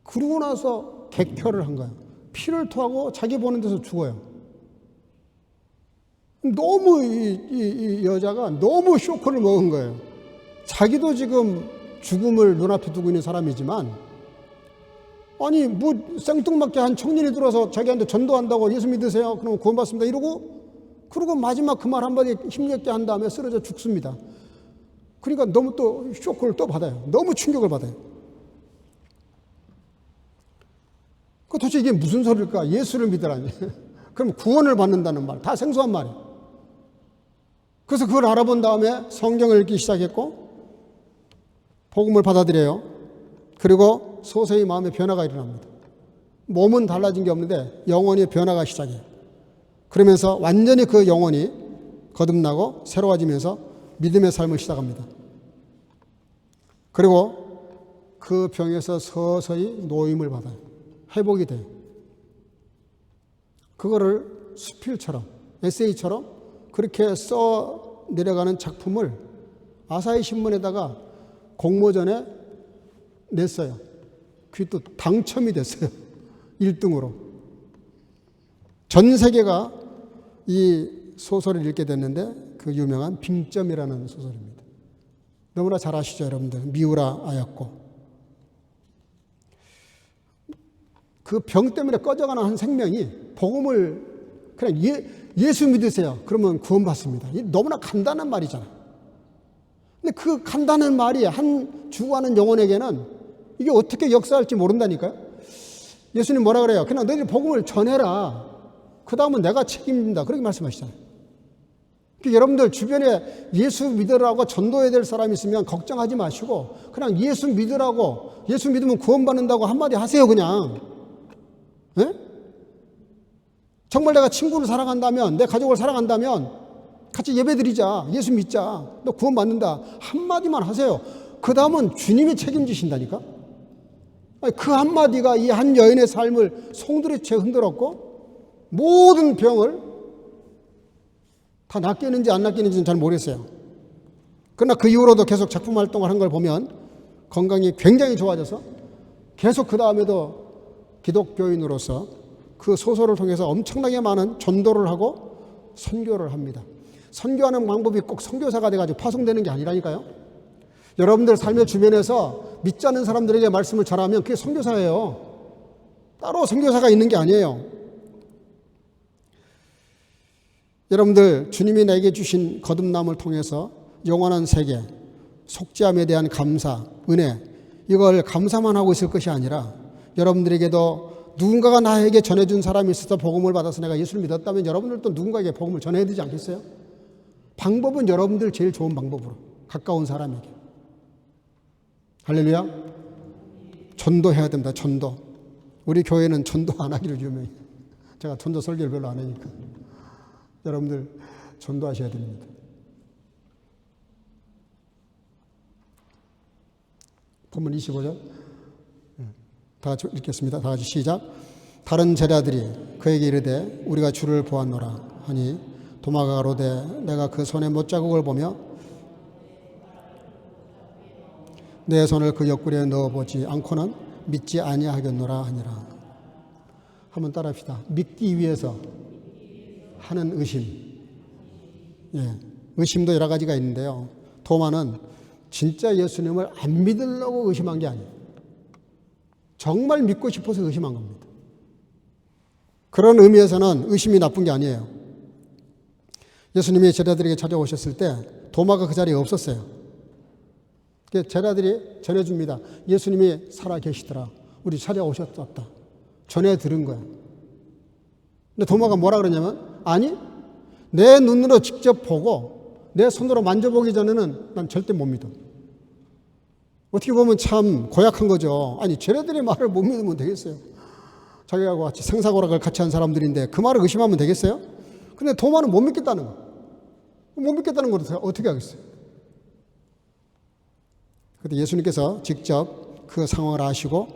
그러고 나서 객혈을 한 거예요. 피를 토하고 자기 보는 데서 죽어요. 너무 이 여자가 너무 쇼크를 먹은 거예요. 자기도 지금 죽음을 눈앞에 두고 있는 사람이지만 아니 뭐 생뚱맞게 한 청년이 들어서 자기한테 전도한다고 예수 믿으세요? 그러면 구원받습니다. 이러고 그러고 마지막 그 말 한마디에 힘겹게 한 다음에 쓰러져 죽습니다. 그러니까 너무 또 쇼크를 또 받아요. 너무 충격을 받아요. 그 도대체 이게 무슨 소리일까? 예수를 믿으라니. 그럼 구원을 받는다는 말, 다 생소한 말이에요. 그래서 그걸 알아본 다음에 성경을 읽기 시작했고 복음을 받아들여요. 그리고 서서히 마음의 변화가 일어납니다. 몸은 달라진 게 없는데 영혼의 변화가 시작해요. 그러면서 완전히 그 영혼이 거듭나고 새로워지면서 믿음의 삶을 시작합니다. 그리고 그 병에서 서서히 노임을 받아요. 회복이 돼요. 그거를 수필처럼, 에세이처럼 그렇게 써 내려가는 작품을 아사히 신문에다가 공모전에 냈어요. 그게 또 당첨이 됐어요. 1등으로. 전 세계가 이 소설을 읽게 됐는데 그 유명한 빙점이라는 소설입니다. 너무나 잘 아시죠, 여러분들. 미우라 아야코. 그 병 때문에 꺼져가는 한 생명이 복음을 그냥 예수 믿으세요. 그러면 구원받습니다. 너무나 간단한 말이잖아요. 근데 그 간단한 말이 한 죽어가는 영혼에게는 이게 어떻게 역사할지 모른다니까요. 예수님 뭐라 그래요? 그냥 너희들 복음을 전해라. 그 다음은 내가 책임진다. 그렇게 말씀하시잖아요. 여러분들 주변에 예수 믿으라고 전도해야 될 사람이 있으면 걱정하지 마시고 그냥 예수 믿으라고, 예수 믿으면 구원받는다고 한마디 하세요. 그냥. 네? 정말 내가 친구를 사랑한다면, 내 가족을 사랑한다면 같이 예배드리자. 예수 믿자. 너 구원받는다. 한마디만 하세요. 그 다음은 주님이 책임지신다니까. 그 한마디가 이 한 여인의 삶을 송두리째 흔들었고 모든 병을 다 낫겠는지 안 낫겠는지는 잘 모르겠어요. 그러나 그 이후로도 계속 작품 활동을 한 걸 보면 건강이 굉장히 좋아져서 계속 그 다음에도 기독교인으로서 그 소설을 통해서 엄청나게 많은 전도를 하고 선교를 합니다. 선교하는 방법이 꼭 선교사가 돼가지고 파송되는 게 아니라니까요. 여러분들 삶의 주변에서 믿지 않는 사람들에게 말씀을 전하면 그게 선교사예요. 따로 선교사가 있는 게 아니에요. 여러분들 주님이 내게 주신 거듭남을 통해서 영원한 세계, 속죄함에 대한 감사, 은혜, 이걸 감사만 하고 있을 것이 아니라 여러분들에게도 누군가가 나에게 전해준 사람이 있어서 복음을 받아서 내가 예수를 믿었다면 여러분들도 누군가에게 복음을 전해야 되지 않겠어요? 방법은 여러분들 제일 좋은 방법으로, 가까운 사람에게. 할렐루야. 전도해야 됩니다. 전도. 우리 교회는 전도 안 하기로 유명해요. 제가 전도 설교를 별로 안 하니까. 여러분들 전도하셔야 됩니다. 본문 25절. 다 같이 읽겠습니다. 다 같이 시작. 다른 제자들이 그에게 이르되 우리가 주를 보았노라 하니 도마가 가로되 내가 그 손의 못자국을 보며 내 손을 그 옆구리에 넣어보지 않고는 믿지 아니하겠노라 하니라. 한번 따라합시다. 믿기 위해서 하는 의심. 예, 의심도 여러 가지가 있는데요. 도마는 진짜 예수님을 안 믿으려고 의심한 게 아니에요. 정말 믿고 싶어서 의심한 겁니다. 그런 의미에서는 의심이 나쁜 게 아니에요. 예수님이 제자들에게 찾아오셨을 때 도마가 그 자리에 없었어요. 제자들이 전해줍니다. 예수님이 살아 계시더라. 우리 찾아오셨다. 전해 들은 거야. 근데 도마가 뭐라 그러냐면 아니 내 눈으로 직접 보고 내 손으로 만져보기 전에는 난 절대 못 믿어. 어떻게 보면 참 고약한 거죠. 아니 쟤네들의 말을 못 믿으면 되겠어요. 자기하고 같이 생사고락을 같이 한 사람들인데 그 말을 의심하면 되겠어요? 근데 도마는 못 믿겠다는 거. 못 믿겠다는 걸 어떻게 하겠어요? 그런데 예수님께서 직접 그 상황을 아시고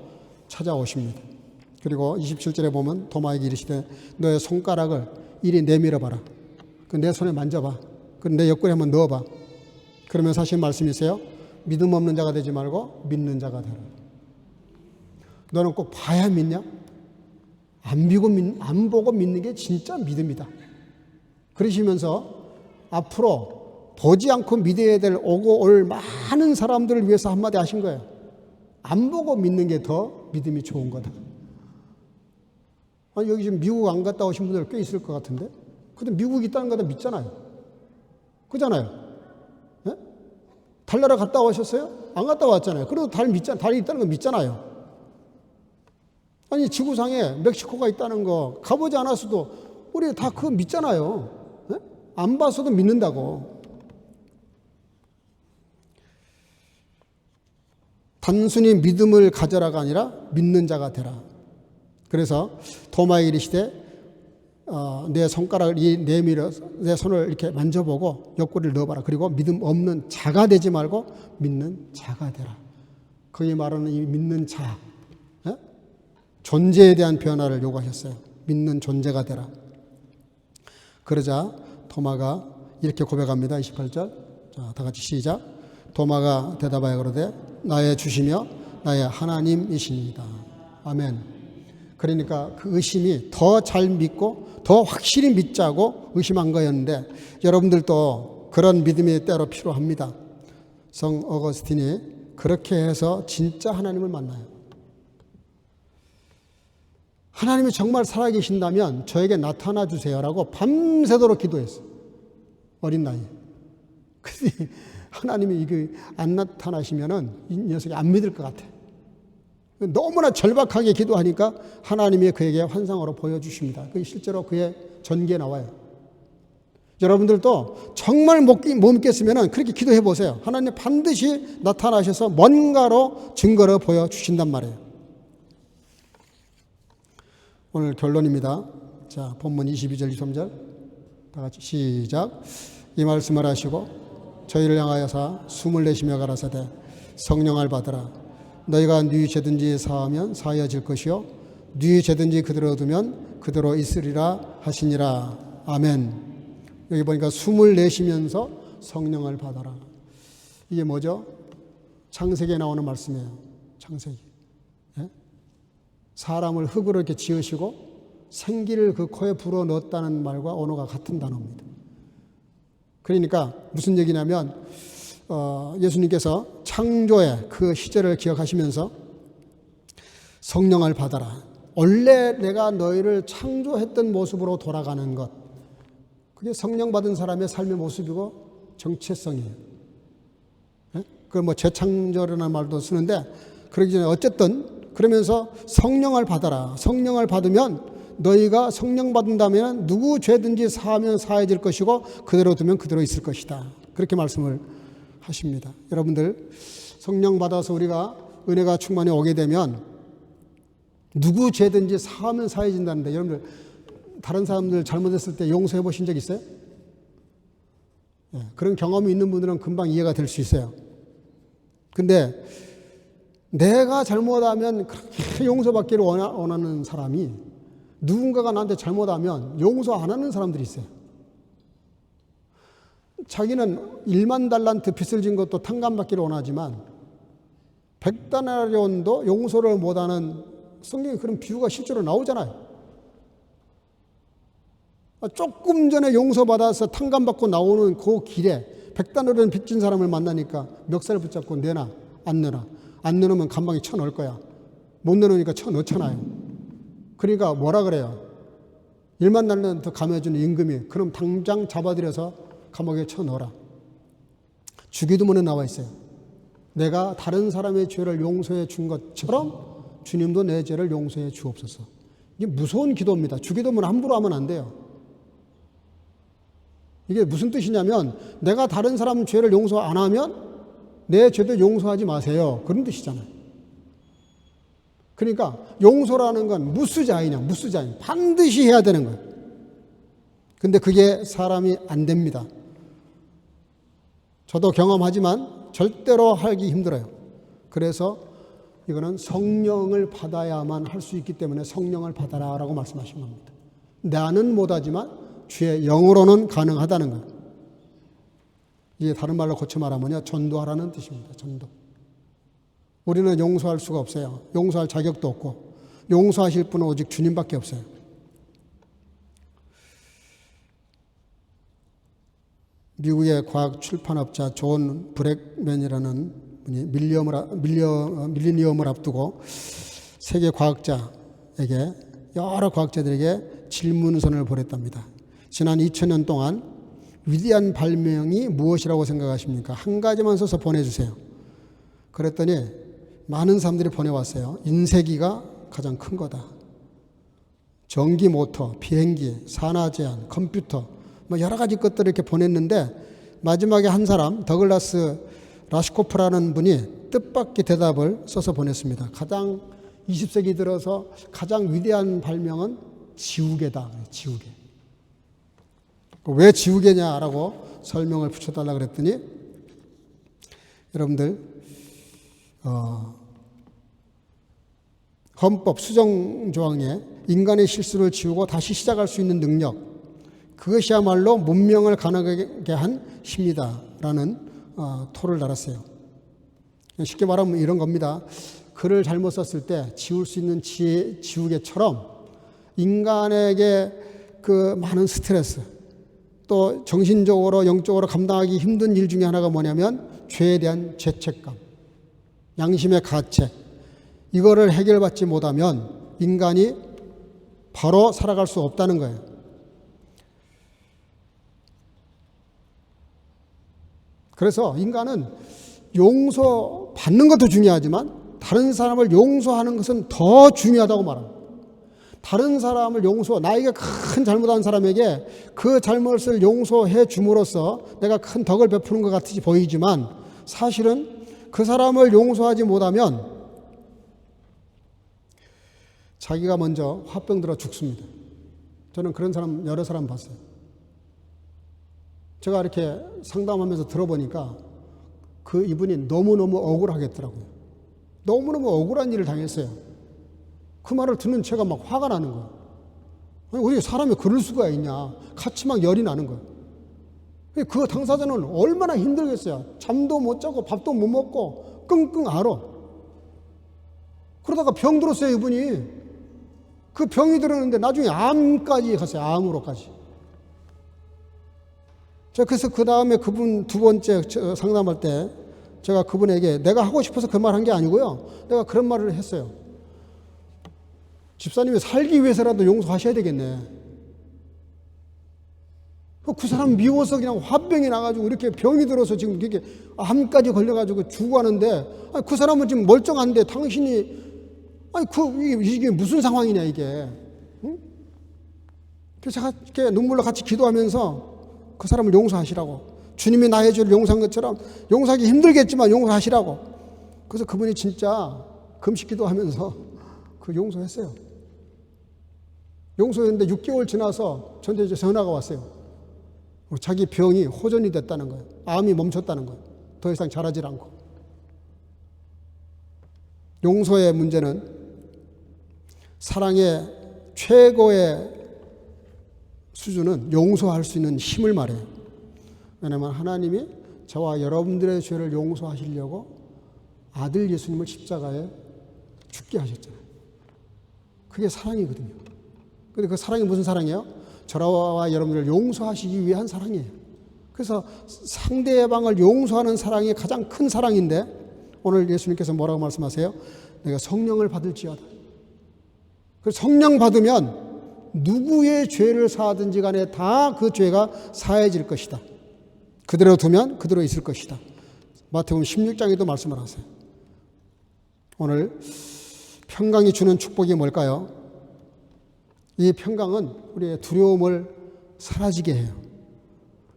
찾아오십니다. 그리고 27절에 보면 도마에게 이르시되 너의 손가락을 이리 내밀어 봐라. 내 손에 만져봐. 내 옆구리에 한번 넣어봐. 그러면서 하신 말씀이세요. 믿음 없는 자가 되지 말고 믿는 자가 되라. 너는 꼭 봐야 믿냐? 안 보고 믿는 게 진짜 믿음이다. 그러시면서 앞으로 보지 않고 믿어야 될 오고 올 많은 사람들을 위해서 한마디 하신 거예요. 안 보고 믿는 게 더 믿음이 좋은 거다. 아니, 여기 지금 미국 안 갔다 오신 분들 꽤 있을 것 같은데? 근데 미국 있다는 거다 믿잖아요. 그잖아요. 네? 달나라 갔다 오셨어요? 안 갔다 왔잖아요. 그래도 달이 있다는 거 믿잖아요. 아니, 지구상에 멕시코가 있다는 거 가보지 않았어도 우리 다 그거 믿잖아요. 네? 안 봤어도 믿는다고. 단순히 믿음을 가져라가 아니라 믿는 자가 되라. 그래서 도마에 이르시되 내 손가락을 내밀어 내 손을 이렇게 만져보고 옆구리를 넣어봐라. 그리고 믿음 없는 자가 되지 말고 믿는 자가 되라. 거기 말하는 이 믿는 자, 존재에 대한 변화를 요구하셨어요. 믿는 존재가 되라. 그러자 도마가 이렇게 고백합니다. 28절. 자, 다 같이 시작. 도마가 대답하여 그러되 나의 주시며 나의 하나님이시니이다. 아멘. 그러니까 그 의심이 더 잘 믿고 더 확실히 믿자고 의심한 거였는데 여러분들도 그런 믿음이 때로 필요합니다. 성 어거스틴이 그렇게 해서 진짜 하나님을 만나요. 하나님이 정말 살아계신다면 저에게 나타나 주세요라고 밤새도록 기도했어요. 어린 나이에. 근데 하나님이 이게 안 나타나시면은 이 녀석이 안 믿을 것 같아. 너무나 절박하게 기도하니까 하나님이 그에게 환상으로 보여주십니다. 그 실제로 그의 전기에 나와요. 여러분들도 정말 못 믿겠으면 그렇게 기도해 보세요. 하나님 반드시 나타나셔서 뭔가로 증거를 보여주신단 말이에요. 오늘 결론입니다. 자, 본문 22절 23절 다 같이 시작. 이 말씀을 하시고 저희를 향하여서 숨을 내쉬며 가라사대 성령을 받으라. 너희가 네 죄든지 사하면 사하여질 것이요 네 죄든지 그대로 두면 그대로 있으리라 하시니라. 아멘. 여기 보니까 숨을 내쉬면서 성령을 받아라. 이게 뭐죠? 창세기에 나오는 말씀이에요. 창세기. 예? 사람을 흙으로 이렇게 지으시고 생기를 그 코에 불어 넣었다는 말과 언어가 같은 단어입니다. 그러니까 무슨 얘기냐면 예수님께서 창조의 그 시절을 기억하시면서 성령을 받아라. 원래 내가 너희를 창조했던 모습으로 돌아가는 것. 그게 성령 받은 사람의 삶의 모습이고 정체성이에요. 그걸 뭐 재창조라는 말도 쓰는데 그러기 전에 어쨌든 그러면서 성령을 받아라. 성령을 받으면 너희가 성령 받는다면 누구 죄든지 사하면 사해질 것이고 그대로 두면 그대로 있을 것이다. 그렇게 말씀을 하십니다. 여러분들 성령 받아서 우리가 은혜가 충만히 오게 되면 누구 죄든지 사하면 사해진다는데 여러분들 다른 사람들 잘못했을 때 용서해 보신 적 있어요? 네, 그런 경험이 있는 분들은 금방 이해가 될 수 있어요. 근데 내가 잘못하면 그렇게 용서받기를 원하는 사람이 누군가가 나한테 잘못하면 용서 안 하는 사람들이 있어요. 자기는 1만 달란트 빚을 진 것도 탕감받기를 원하지만 100다나리온도 용서를 못하는 성경에 그런 비유가 실제로 나오잖아요. 조금 전에 용서받아서 탕감받고 나오는 그 길에 100다나리온 빚진 사람을 만나니까 멱살을 붙잡고 내놔, 안 내놔. 안 내놓으면 감방에 쳐넣을 거야. 못 내놓으니까 쳐넣잖아요. 그러니까 뭐라 그래요? 1만 달란트 감해주는 임금이 그럼 당장 잡아들여서 감옥에 쳐넣어라. 주기도문에 나와 있어요. 내가 다른 사람의 죄를 용서해 준 것처럼 주님도 내 죄를 용서해 주옵소서. 이게 무서운 기도입니다. 주기도문 함부로 하면 안 돼요. 이게 무슨 뜻이냐면 내가 다른 사람 죄를 용서 안 하면 내 죄도 용서하지 마세요. 그런 뜻이잖아요. 그러니까 용서라는 건 무수자이냐, 무수자인. 반드시 해야 되는 거예요. 근데 그게 사람이 안 됩니다. 저도 경험하지만 절대로 하기 힘들어요. 그래서 이거는 성령을 받아야만 할 수 있기 때문에 성령을 받아라라고 말씀하신 겁니다. 나는 못하지만 주의 영으로는 가능하다는 거예요. 이게 다른 말로 고쳐 말하면요, 전도하라는 뜻입니다. 전도. 우리는 용서할 수가 없어요. 용서할 자격도 없고 용서하실 분은 오직 주님밖에 없어요. 미국의 과학 출판업자 존 브렉맨이라는 분이 밀레니엄을 앞두고 세계 과학자에게, 여러 과학자들에게 질문선을 보냈답니다. 지난 2000년 동안 위대한 발명이 무엇이라고 생각하십니까? 한 가지만 써서 보내주세요. 그랬더니 많은 사람들이 보내왔어요. 인쇄기가 가장 큰 거다. 전기 모터, 비행기, 산화제한, 컴퓨터, 뭐 여러 가지 것들을 이렇게 보냈는데 마지막에 한 사람, 더글라스 라시코프라는 분이 뜻밖의 대답을 써서 보냈습니다. 20세기 들어서 가장 위대한 발명은 지우개다. 지우개. 왜 지우개냐라고 설명을 붙여달라 그랬더니, 여러분들 헌법 수정조항에 인간의 실수를 지우고 다시 시작할 수 있는 능력, 그것이야말로 문명을 가능하게 한 힘이다라는 토를 달았어요. 쉽게 말하면 이런 겁니다. 글을 잘못 썼을 때 지울 수 있는 지우개처럼 인간에게 그 많은 스트레스, 또 정신적으로 영적으로 감당하기 힘든 일 중에 하나가 뭐냐면 죄에 대한 죄책감, 양심의 가책, 이거를 해결받지 못하면 인간이 바로 살아갈 수 없다는 거예요. 그래서 인간은 용서받는 것도 중요하지만 다른 사람을 용서하는 것은 더 중요하다고 말합니다. 다른 사람을 나에게 큰 잘못한 사람에게 그 잘못을 용서해 줌으로써 내가 큰 덕을 베푸는 것 같이 보이지만 사실은 그 사람을 용서하지 못하면 자기가 먼저 화병 들어 죽습니다. 저는 그런 사람 여러 사람 봤어요. 제가 이렇게 상담하면서 들어보니까 그 이분이 너무너무 억울하겠더라고요. 너무너무 억울한 일을 당했어요. 그 말을 듣는 제가 막 화가 나는 거예요. 아니, 어떻게 사람이 그럴 수가 있냐. 같이 막 열이 나는 거예요. 그 당사자는 얼마나 힘들겠어요. 잠도 못 자고 밥도 못 먹고 끙끙 앓아. 그러다가 병 들었어요, 이분이. 그 병이 들었는데 나중에 암까지 갔어요. 암으로까지. 제가 그래서 그 다음에 그분 두 번째 상담할 때 제가 그분에게 내가 하고 싶어서 그 말 한 게 아니고요. 내가 그런 말을 했어요. 집사님이 살기 위해서라도 용서하셔야 되겠네. 그 사람 미워서 그냥 화병이 나가지고 이렇게 병이 들어서 지금 이렇게 암까지 걸려가지고 죽어가는데, 아니, 그 사람은 지금 멀쩡한데 당신이, 아니, 이게 무슨 상황이냐, 이게. 응? 그래서 제가 이렇게 눈물로 같이 기도하면서 그 사람을 용서하시라고. 주님이 나의 죄를 용서한 것처럼 용서하기 힘들겠지만 용서하시라고. 그래서 그분이 진짜 금식 기도하면서 그 용서했어요. 용서했는데 6개월 지나서 저한테 이제 전화가 왔어요. 자기 병이 호전이 됐다는 거예요. 암이 멈췄다는 거예요. 더 이상 자라질 않고. 용서의 문제는 사랑의 최고의 수준은 용서할 수 있는 힘을 말해요. 왜냐하면 하나님이 저와 여러분들의 죄를 용서하시려고 아들 예수님을 십자가에 죽게 하셨잖아요. 그게 사랑이거든요. 근데 그 사랑이 무슨 사랑이에요? 저와 여러분들을 용서하시기 위한 사랑이에요. 그래서 상대방을 용서하는 사랑이 가장 큰 사랑인데, 오늘 예수님께서 뭐라고 말씀하세요? 내가 성령을 받을지어다. 그래서 성령 받으면 누구의 죄를 사하든지 간에 다 그 죄가 사해질 것이다. 그대로 두면 그대로 있을 것이다. 마태복음 16장에도 말씀을 하세요. 오늘 평강이 주는 축복이 뭘까요? 이 평강은 우리의 두려움을 사라지게 해요.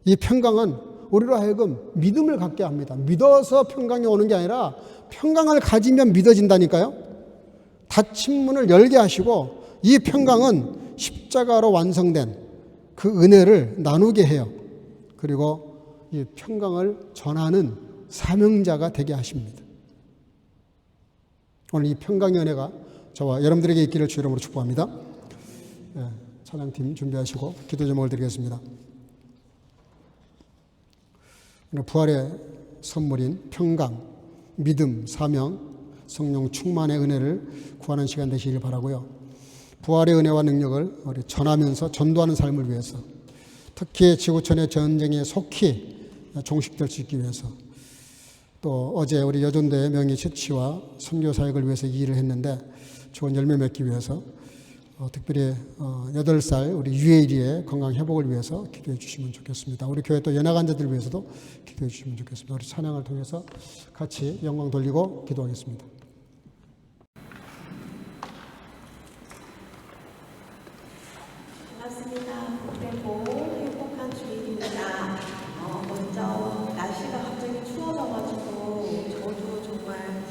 이 평강은 우리로 하여금 믿음을 갖게 합니다. 믿어서 평강이 오는 게 아니라 평강을 가지면 믿어진다니까요. 닫힌 문을 열게 하시고 이 평강은 십자가로 완성된 그 은혜를 나누게 해요. 그리고 이 평강을 전하는 사명자가 되게 하십니다. 오늘 이 평강의 은혜가 저와 여러분들에게 있기를 주 이름으로 축복합니다. 찬양팀 준비하시고 기도 제목을 드리겠습니다. 부활의 선물인 평강, 믿음, 사명, 성령 충만의 은혜를 구하는 시간 되시길 바라고요. 부활의 은혜와 능력을 우리 전하면서 전도하는 삶을 위해서, 특히 지구촌의 전쟁에 속히 종식될 수 있기 위해서, 또 어제 우리 여전도의 명의 채취와 선교 사역을 위해서 이 일을 했는데 좋은 열매 맺기 위해서 특별히 8살 우리 유에일이의 건강 회복을 위해서 기도해 주시면 좋겠습니다. 우리 교회 또 연약 환자들 위해서도 기도해 주시면 좋겠습니다. 우리 찬양을 통해서 같이 영광 돌리고 기도하겠습니다. 반갑습니다. 복되고 행복한 주일입니다. 먼저 날씨가 갑자기 추워져가지고 저도 정말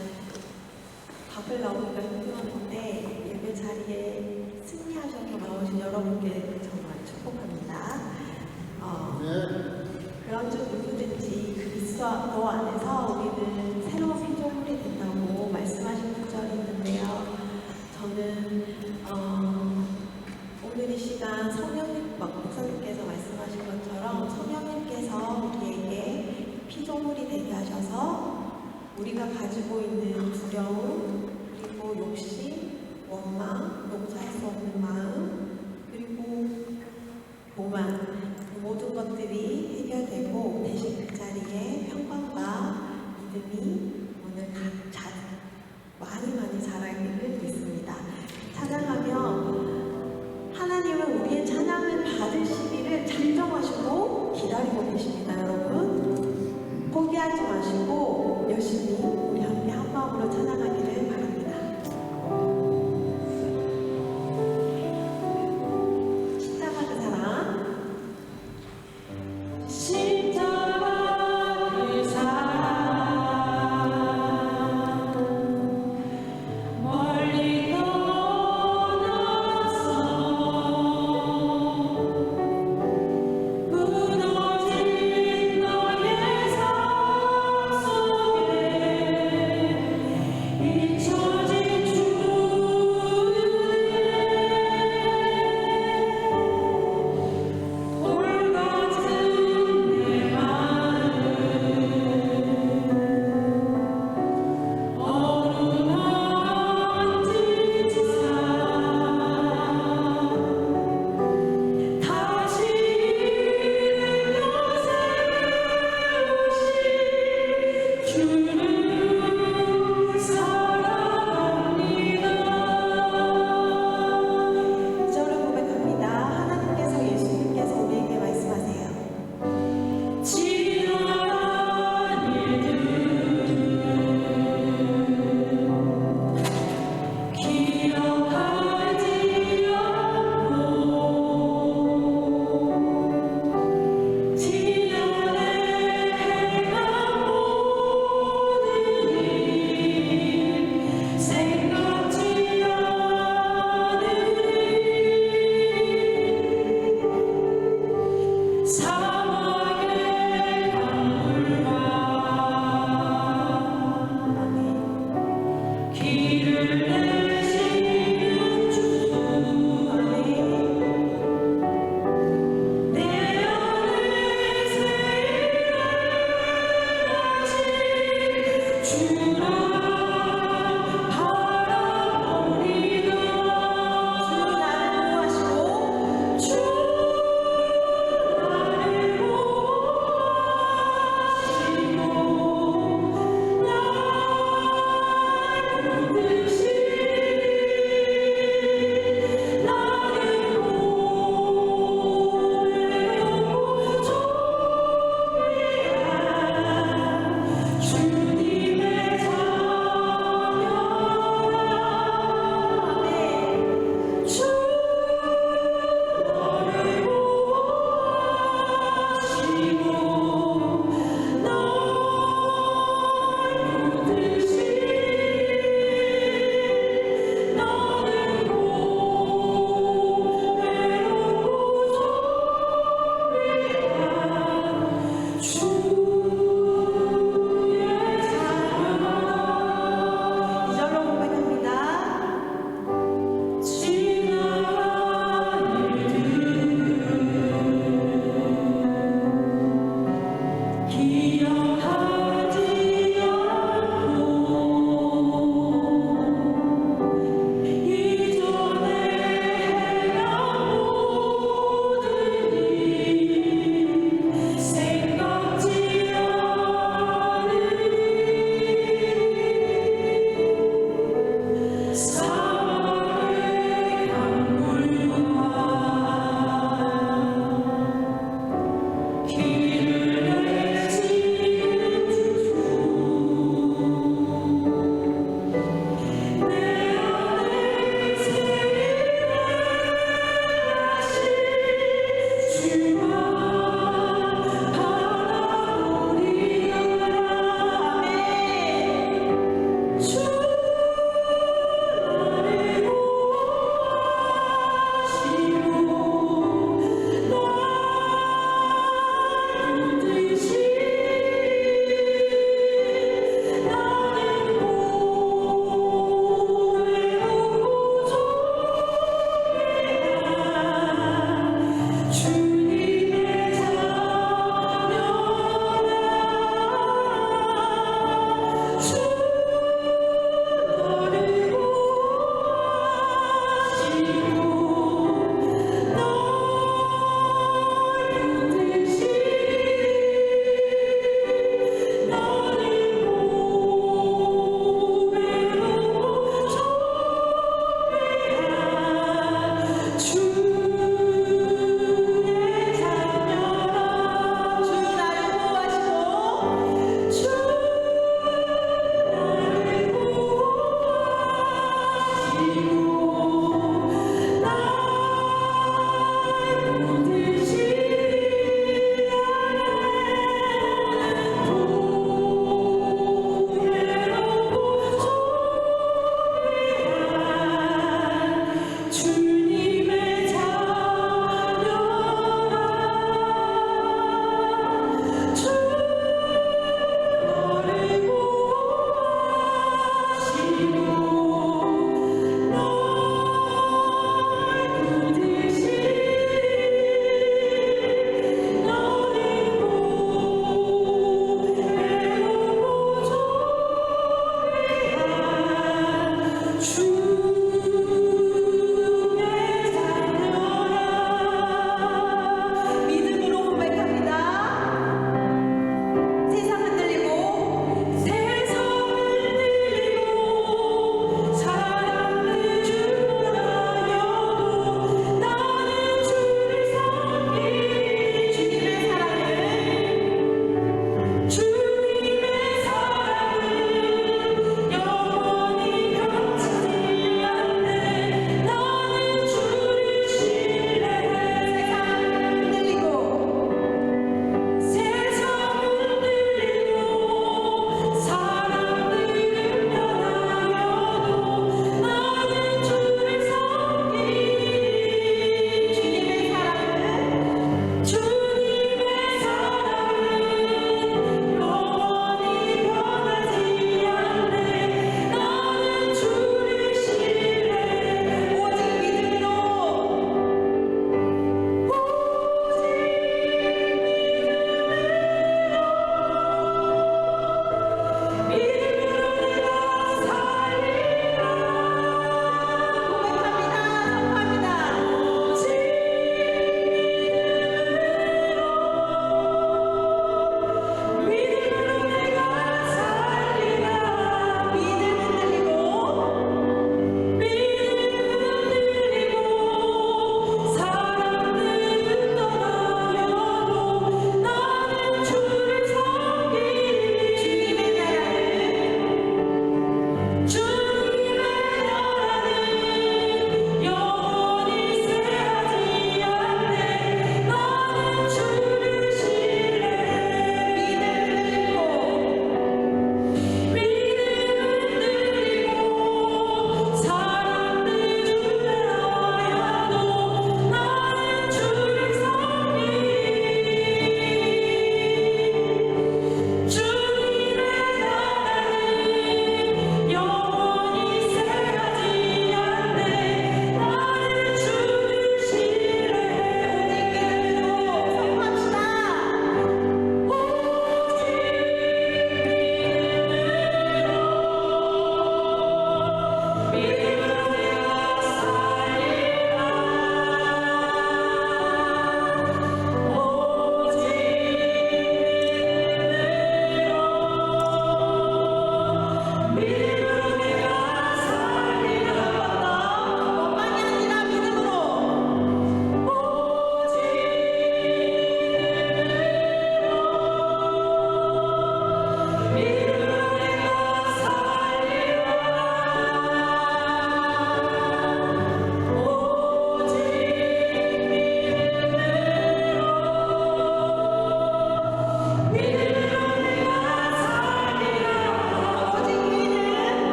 밥을 나오기가 힘들었는데 예배 자리에 승리하셔서 나오신 여러분께 정말 축복합니다. 그런 줄 누구든지 그리스도 안에서 우리는 새로운 피조물이 된다고 말씀하신 구절이 있는데요. 저는 오늘 이 시간 성령님, 목사님께서 말씀하신 것처럼 성령님께서 우리에게 피조물이 되게 하셔서 우리가 가지고 있는 두려움, 그리고 욕심, 원망, 용서할 수 없는 마음, 그리고 교만, 모든 것들이 해결되고 대신 그 자리에 평강과 믿음이 오늘 많이 자라기를 믿습니다. 찬양하며 하나님은 우리의 찬양을 받으시기를 작정하시고 기다리고 계십니다. 여러분 포기하지 마시고 열심히 우리 함께 한 마음으로 찬양하기를 바랍니다. 십자가 그 사랑 십자가 그 사랑 멀리 무너진 너의 삶 속에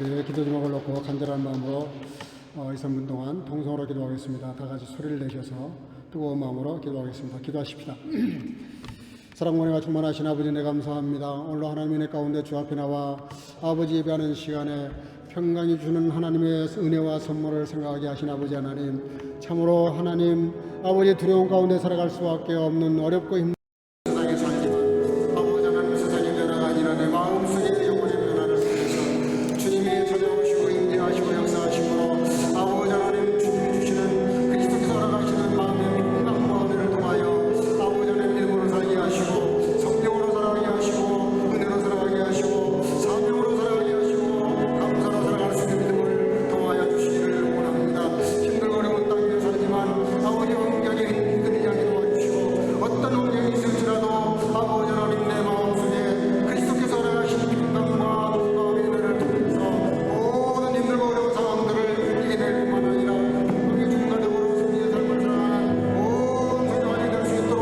우리 기도 제목을 놓고 간절한 마음으로 2, 3분 동안 통성으로 기도하겠습니다. 다 같이 소리를 내셔서 뜨거운 마음으로 기도하겠습니다. 기도하십시다. 사랑과 은혜가 충만하신 아버지, 네 감사합니다. 오늘 하나님의 은혜 가운데 주 앞에 나와 아버지 예배하는 시간에 평강이 주는 하나님의 은혜와 선물을 생각하게 하신 아버지 하나님, 참으로 하나님 아버지 두려움 가운데 살아갈 수밖에 없는 어렵고 힘든 세상에 살지만 아버지 하나님 세상의 변화가 아니라 내 마음속의 영혼의 변화를 통해서 주님이 찾아오시고 인도하시고 역사하심으로 아버지 하나님 주님이 주시는 그리스도께서 살아가시는 마음의 평강과 은혜를 통하여 아버지 하나님 믿음으로 살게 하시고 성령으로 살아가게 하시고 은혜로 살아가게 하시고 사명으로 살아가게 하시고 감사로 살아갈 수 있는 믿음을 통하여 주시기를 원합니다. 힘들고 어려운 땅에 살지만 아버지 환경이 흔들리지 않게 도와주시고 어떤 환경이 있을지라도 아버지 하나님 내 마음속에 그리스도께서 살아가시는 평강과 마음의 은혜를 통해서 모든 힘들고 어려운 상황들을 이겨낼 뿐만 아니라 평강의 중간적으로 승리의 삶을 살아가는 온 성령이 될 수 있도록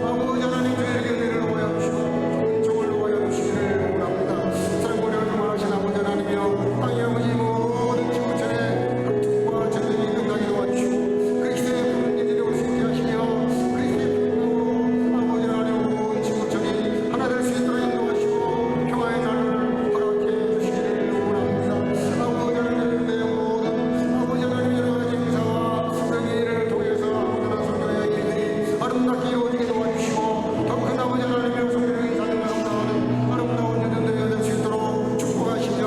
아버지 하나님 저에게 은혜를 보여주시고 은총을 보여주시기를 원합니다. 사랑과 은혜가 충만하신 아버지 하나님이여, 땅의 아버지 모든 지구촌에 합중과 전쟁이 끝나게 도와주시고 그리스도의 푸른 계절이 올 수 있게 하시며 그리스도의 평강으로 아버지 하나님 온 지구촌이 하나 될 수 있도록 인도하시고 평화의 날을 허락해 주시기를 원합니다. 아버지 하나님 내 모든 아버지 하나님 여러 가지 행사와 명예를 통해서 아무나 성령의 일들이 아름답게 이루어지게 도와주시고 더 큰 아버지 하나님의 성령의 사정을 감당하는 아름다운 여전대가 될 수 있도록 축복하시며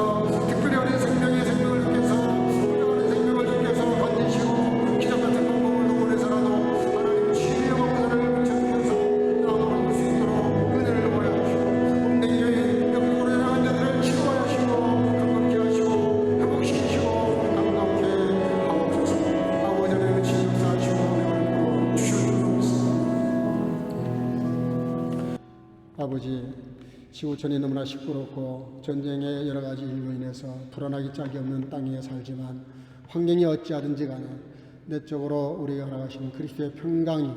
특별히 어린 생명의 생명을 주께서 훌륭한 생명을 주께서 건지시고 기적 같은 방법을 동원해서라도 하나님 치유의 왕사를 비춰주셔서 나아갈 수 있도록 은혜를 보여주시고 엉덩이 교회 영적으로 향한 자들을 치유하시고 건강케 하시고 회복시키시고 강감케 하옵소서. 아버지 하나님의 치유사하시고 은혜를 주시옵소서. 아버지, 지구촌이 너무나 시끄럽고 전쟁의 여러 가지 일로 인해서 불안하기 짝이 없는 땅에 살지만 환경이 어찌하든지 간에 내적으로 우리가 알아가시는 그리스도의 평강이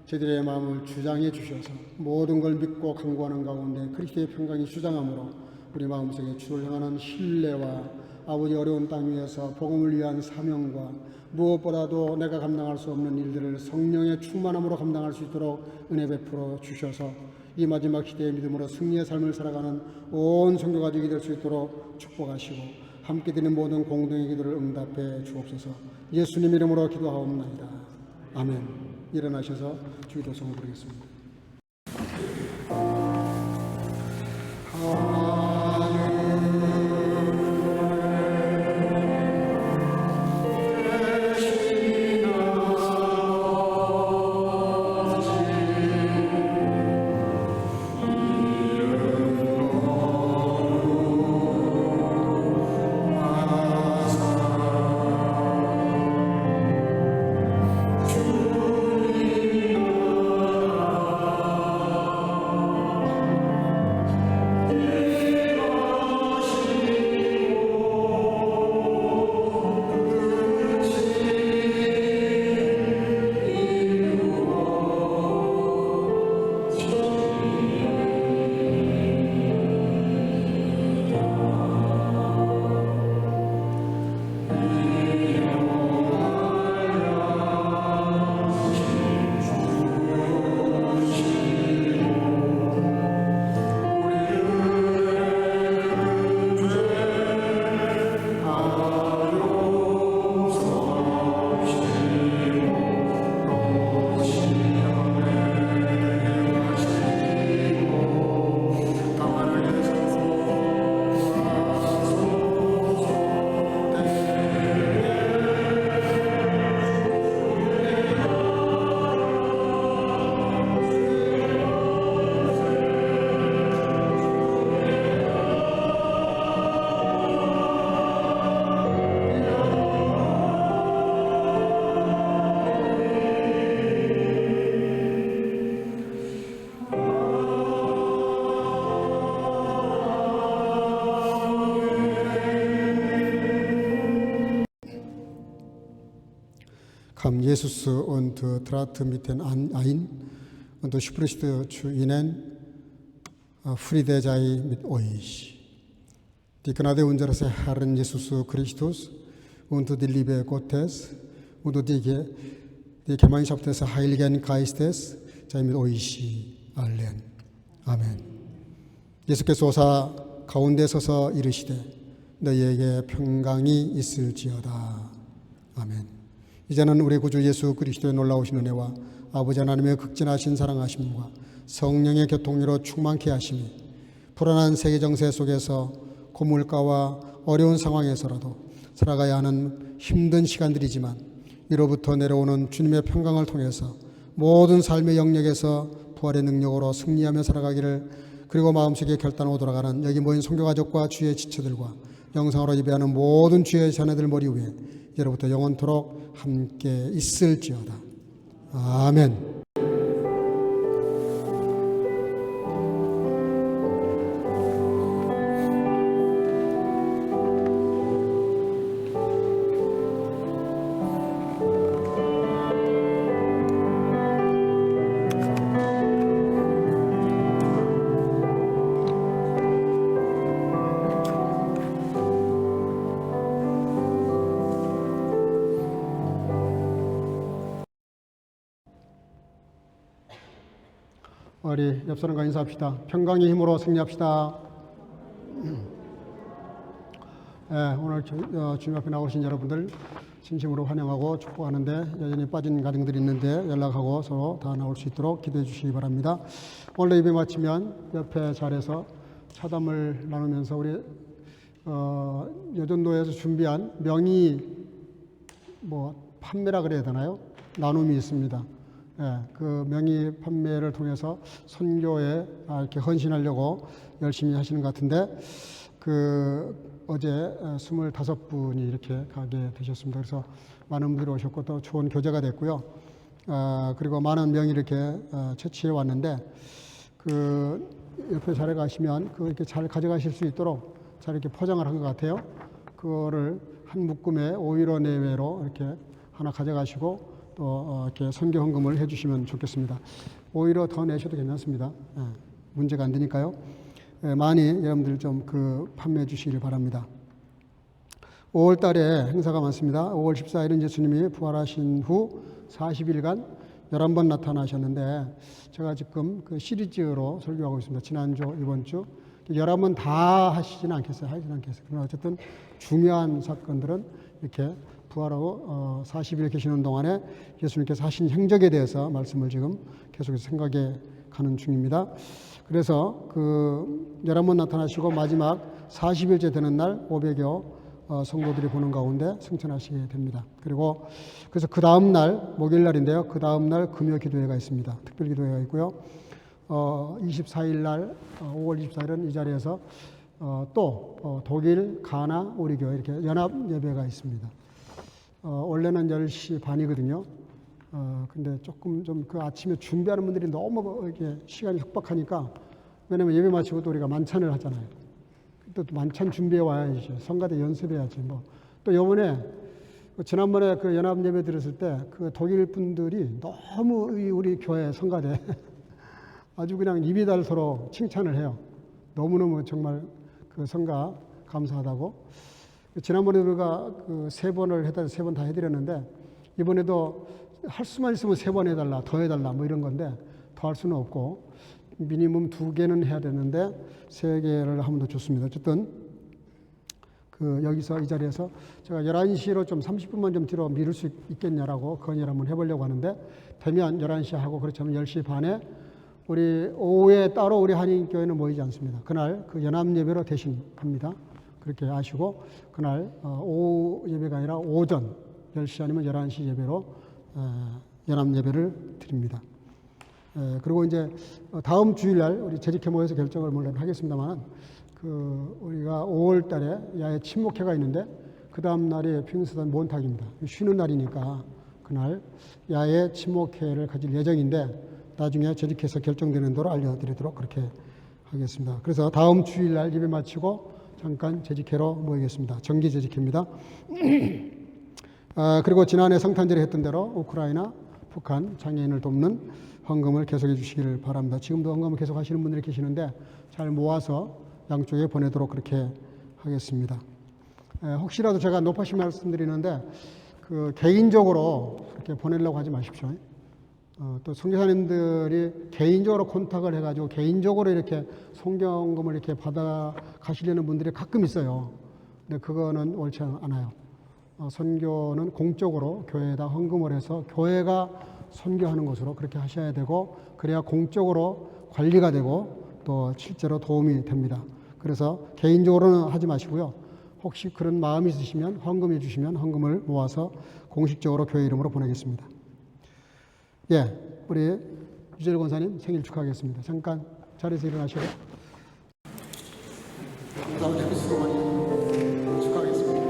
저희들의 마음을 주장해 주셔서 모든 걸 믿고 강구하는 가운데 그리스도의 평강이 주장함으로 우리 마음속에 주를 향하는 신뢰와 아버지 어려운 땅 위에서 복음을 위한 사명과 무엇보다도 내가 감당할 수 없는 일들을 성령의 충만함으로 감당할 수 있도록 은혜 베풀어 주셔서 이 마지막 시대의 믿음으로 승리의 삶을 살아가는 온 성도 가족이 될 수 있도록 축복하시고 함께 드리는 모든 공동의 기도를 응답해 주옵소서. 예수님 이름으로 기도하옵나이다. 아멘. 일어나셔서 주기도성을 부르겠습니다. Kam Jesus und trat mitten ein und spricht zu ihnen, Friede sei mit euch. Die Gnade unseres Herrn Jesus Christus und die Liebe Gottes und die Gemeinschaft des Heiligen Geistes sei mit euch allen. 아멘. 예수께서 오사 가운데 서서 이르시되 너희에게 평강이 있을지어다. 아멘. 이제는 우리 구주 예수 그리스도의 놀라우신 은혜와 아버지 하나님의 극진하신 사랑하심과 성령의 교통으로 충만케 하심이 불안한 세계 정세 속에서 고물가와 어려운 상황에서라도 살아가야 하는 힘든 시간들이지만 위로부터 내려오는 주님의 평강을 통해서 모든 삶의 영역에서 부활의 능력으로 승리하며 살아가기를, 그리고 마음속에 결단하고 돌아가는 여기 모인 성교가족과 주의 지체들과 영상으로 예배하는 모든 주의 자녀들 머리 위에 이제로부터 영원토록 함께 있을지어다. 아멘. 우리 옆 사람과 인사합시다. 평강의 힘으로 승리합시다. 오늘 주님 앞에 나오신 여러분들 진심으로 환영하고 축복하는데, 여전히 빠진 가정들이 있는데 연락하고 서로 다 나올 수 있도록 기도해 주시기 바랍니다. 오늘 예배 마치면 옆에 자리에서 차담을 나누면서 우리 여전도에서 준비한 명의 판매라 그래야 되나요? 나눔이 있습니다. 그 명의 판매를 통해서 선교에 이렇게 헌신하려고 열심히 하시는 것 같은데, 어제 25분이 이렇게 가게 되셨습니다. 그래서 많은 분들이 오셨고 또 좋은 교제가 됐고요. 그리고 많은 명의 이렇게 채취해 왔는데, 옆에 자리에 가시면 이렇게 잘 가져가실 수 있도록 잘 이렇게 포장을 한 것 같아요. 그거를 한 묶음에 5유로 내외로 이렇게 하나 가져가시고 또 이렇게 선교 헌금을 해주시면 좋겠습니다. 오히려 더 내셔도 괜찮습니다. 문제가 안 되니까요. 많이 여러분들 좀 판매해 주시길 바랍니다. 5월 달에 행사가 많습니다. 5월 14일은 예수님이 부활하신 후 40일간 11번 나타나셨는데, 제가 지금 시리즈로 설교하고 있습니다. 지난주, 이번주 11번 다 하시지는 않겠어요. 그러나 어쨌든 중요한 사건들은 이렇게 부활하고 40일 계시는 동안에 예수님께서 하신 행적에 대해서 말씀을 지금 계속해서 생각해 가는 중입니다. 그래서 11번 나타나시고 마지막 40일째 되는 날 500여 성도들이 보는 가운데 승천하시게 됩니다. 그래서 그 다음 날 목요일 날인데요. 그 다음 날 금요 기도회가 있습니다. 특별 기도회가 있고요. 24일 날 5월 24일은 이 자리에서 또 독일 가나 우리 교회 이렇게 연합 예배가 있습니다. 원래는 10시 반이거든요. 근데 조금 좀 아침에 준비하는 분들이 너무 이렇게 시간이 촉박하니까, 왜냐면 예배 마치고 또 우리가 만찬을 하잖아요. 또 만찬 준비해 와야지. 성가대 연습해야지. 또 요번에 지난번에 연합 예배 들었을 때 독일 분들이 너무 우리 교회 성가대 아주 그냥 입이 달 서로 칭찬을 해요. 너무너무 정말 성가 감사하다고. 지난번에 우리가 3번을 해달 3번 다 해드렸는데, 이번에도 할 수만 있으면 3번 해달라, 더 해달라 이런 건데 더 할 수는 없고 미니멈 2개는 해야 되는데 3개를 하면 더 좋습니다. 어쨌든 여기서 이 자리에서 제가 11시로 좀 30분만 좀 뒤로 미룰 수 있겠냐라고 건의를 한번 해보려고 하는데, 되면 11시 하고, 그렇지 않으면 10시 반에 우리 오후에 따로 우리 한인교회는 모이지 않습니다. 그날 연합 예배로 대신 합니다. 그렇게 아시고, 그날 오후 예배가 아니라 오전 10시 아니면 11시 예배로 연합 예배를 드립니다. 그리고 이제 다음 주일날 우리 재직회 모여서 결정을 물론 하겠습니다만, 우리가 5월 달에 야외 친목회가 있는데 그 다음 날이 핑스턴 몬탁입니다. 쉬는 날이니까 그날 야외 친목회를 가질 예정인데, 나중에 재직해서 결정되는 대로 알려드리도록 그렇게 하겠습니다. 그래서 다음 주일날 예배 마치고 잠깐 재직회로 모이겠습니다. 정기 재직회입니다. 그리고 지난해 성탄절에 했던 대로 우크라이나, 북한 장애인을 돕는 헌금을 계속해 주시기를 바랍니다. 지금도 헌금을 계속 하시는 분들이 계시는데 잘 모아서 양쪽에 보내도록 그렇게 하겠습니다. 혹시라도 제가 높아시 말씀드리는데 그 개인적으로 이렇게 보내려고 하지 마십시오. 또 선교사님들이 개인적으로 컨택을 해가지고 개인적으로 이렇게 성경금을 이렇게 받아 가시려는 분들이 가끔 있어요. 근데 그거는 옳지 않아요. 선교는 공적으로 교회에다 헌금을 해서 교회가 선교하는 것으로 그렇게 하셔야 되고, 그래야 공적으로 관리가 되고 또 실제로 도움이 됩니다. 그래서 개인적으로는 하지 마시고요. 혹시 그런 마음이 있으시면 헌금해 주시면 헌금을 모아서 공식적으로 교회 이름으로 보내겠습니다. 예, 우리 유재일 권사님 생일 축하하겠습니다. 잠깐 자리에서 일어나시고 감사합니다. 축하하겠습니다.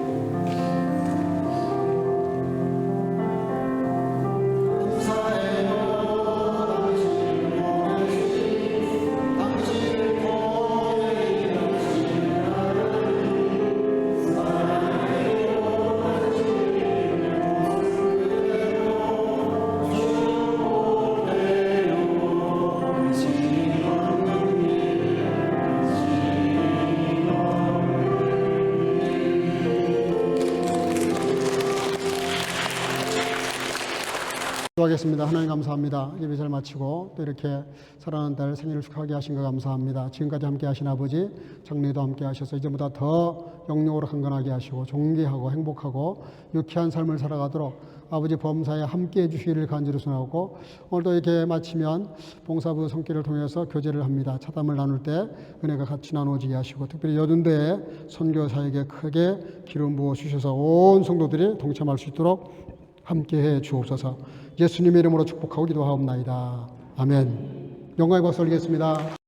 기도하겠습니다. 하나님 감사합니다. 예배 잘 마치고 또 이렇게 사랑하는 딸 생일을 축하하게 하신 거 감사합니다. 지금까지 함께 하신 아버지 장례도 함께 하셔서 이제보다 더 영적으로 강건하게 하시고 존귀하고 행복하고 유쾌한 삶을 살아가도록 아버지 범사에 함께 해주시기를 간절히 소원하고, 오늘도 이렇게 마치면 봉사부 손길을 통해서 교제를 합니다. 차담을 나눌 때 은혜가 같이 나누어지게 하시고, 특별히 여든대의 선교사에게 크게 기름 부어 주셔서 온 성도들이 동참할 수 있도록 함께해 주옵소서. 예수님의 이름으로 축복하고 기도하옵나이다. 아멘. 영광의 박수 올리겠습니다.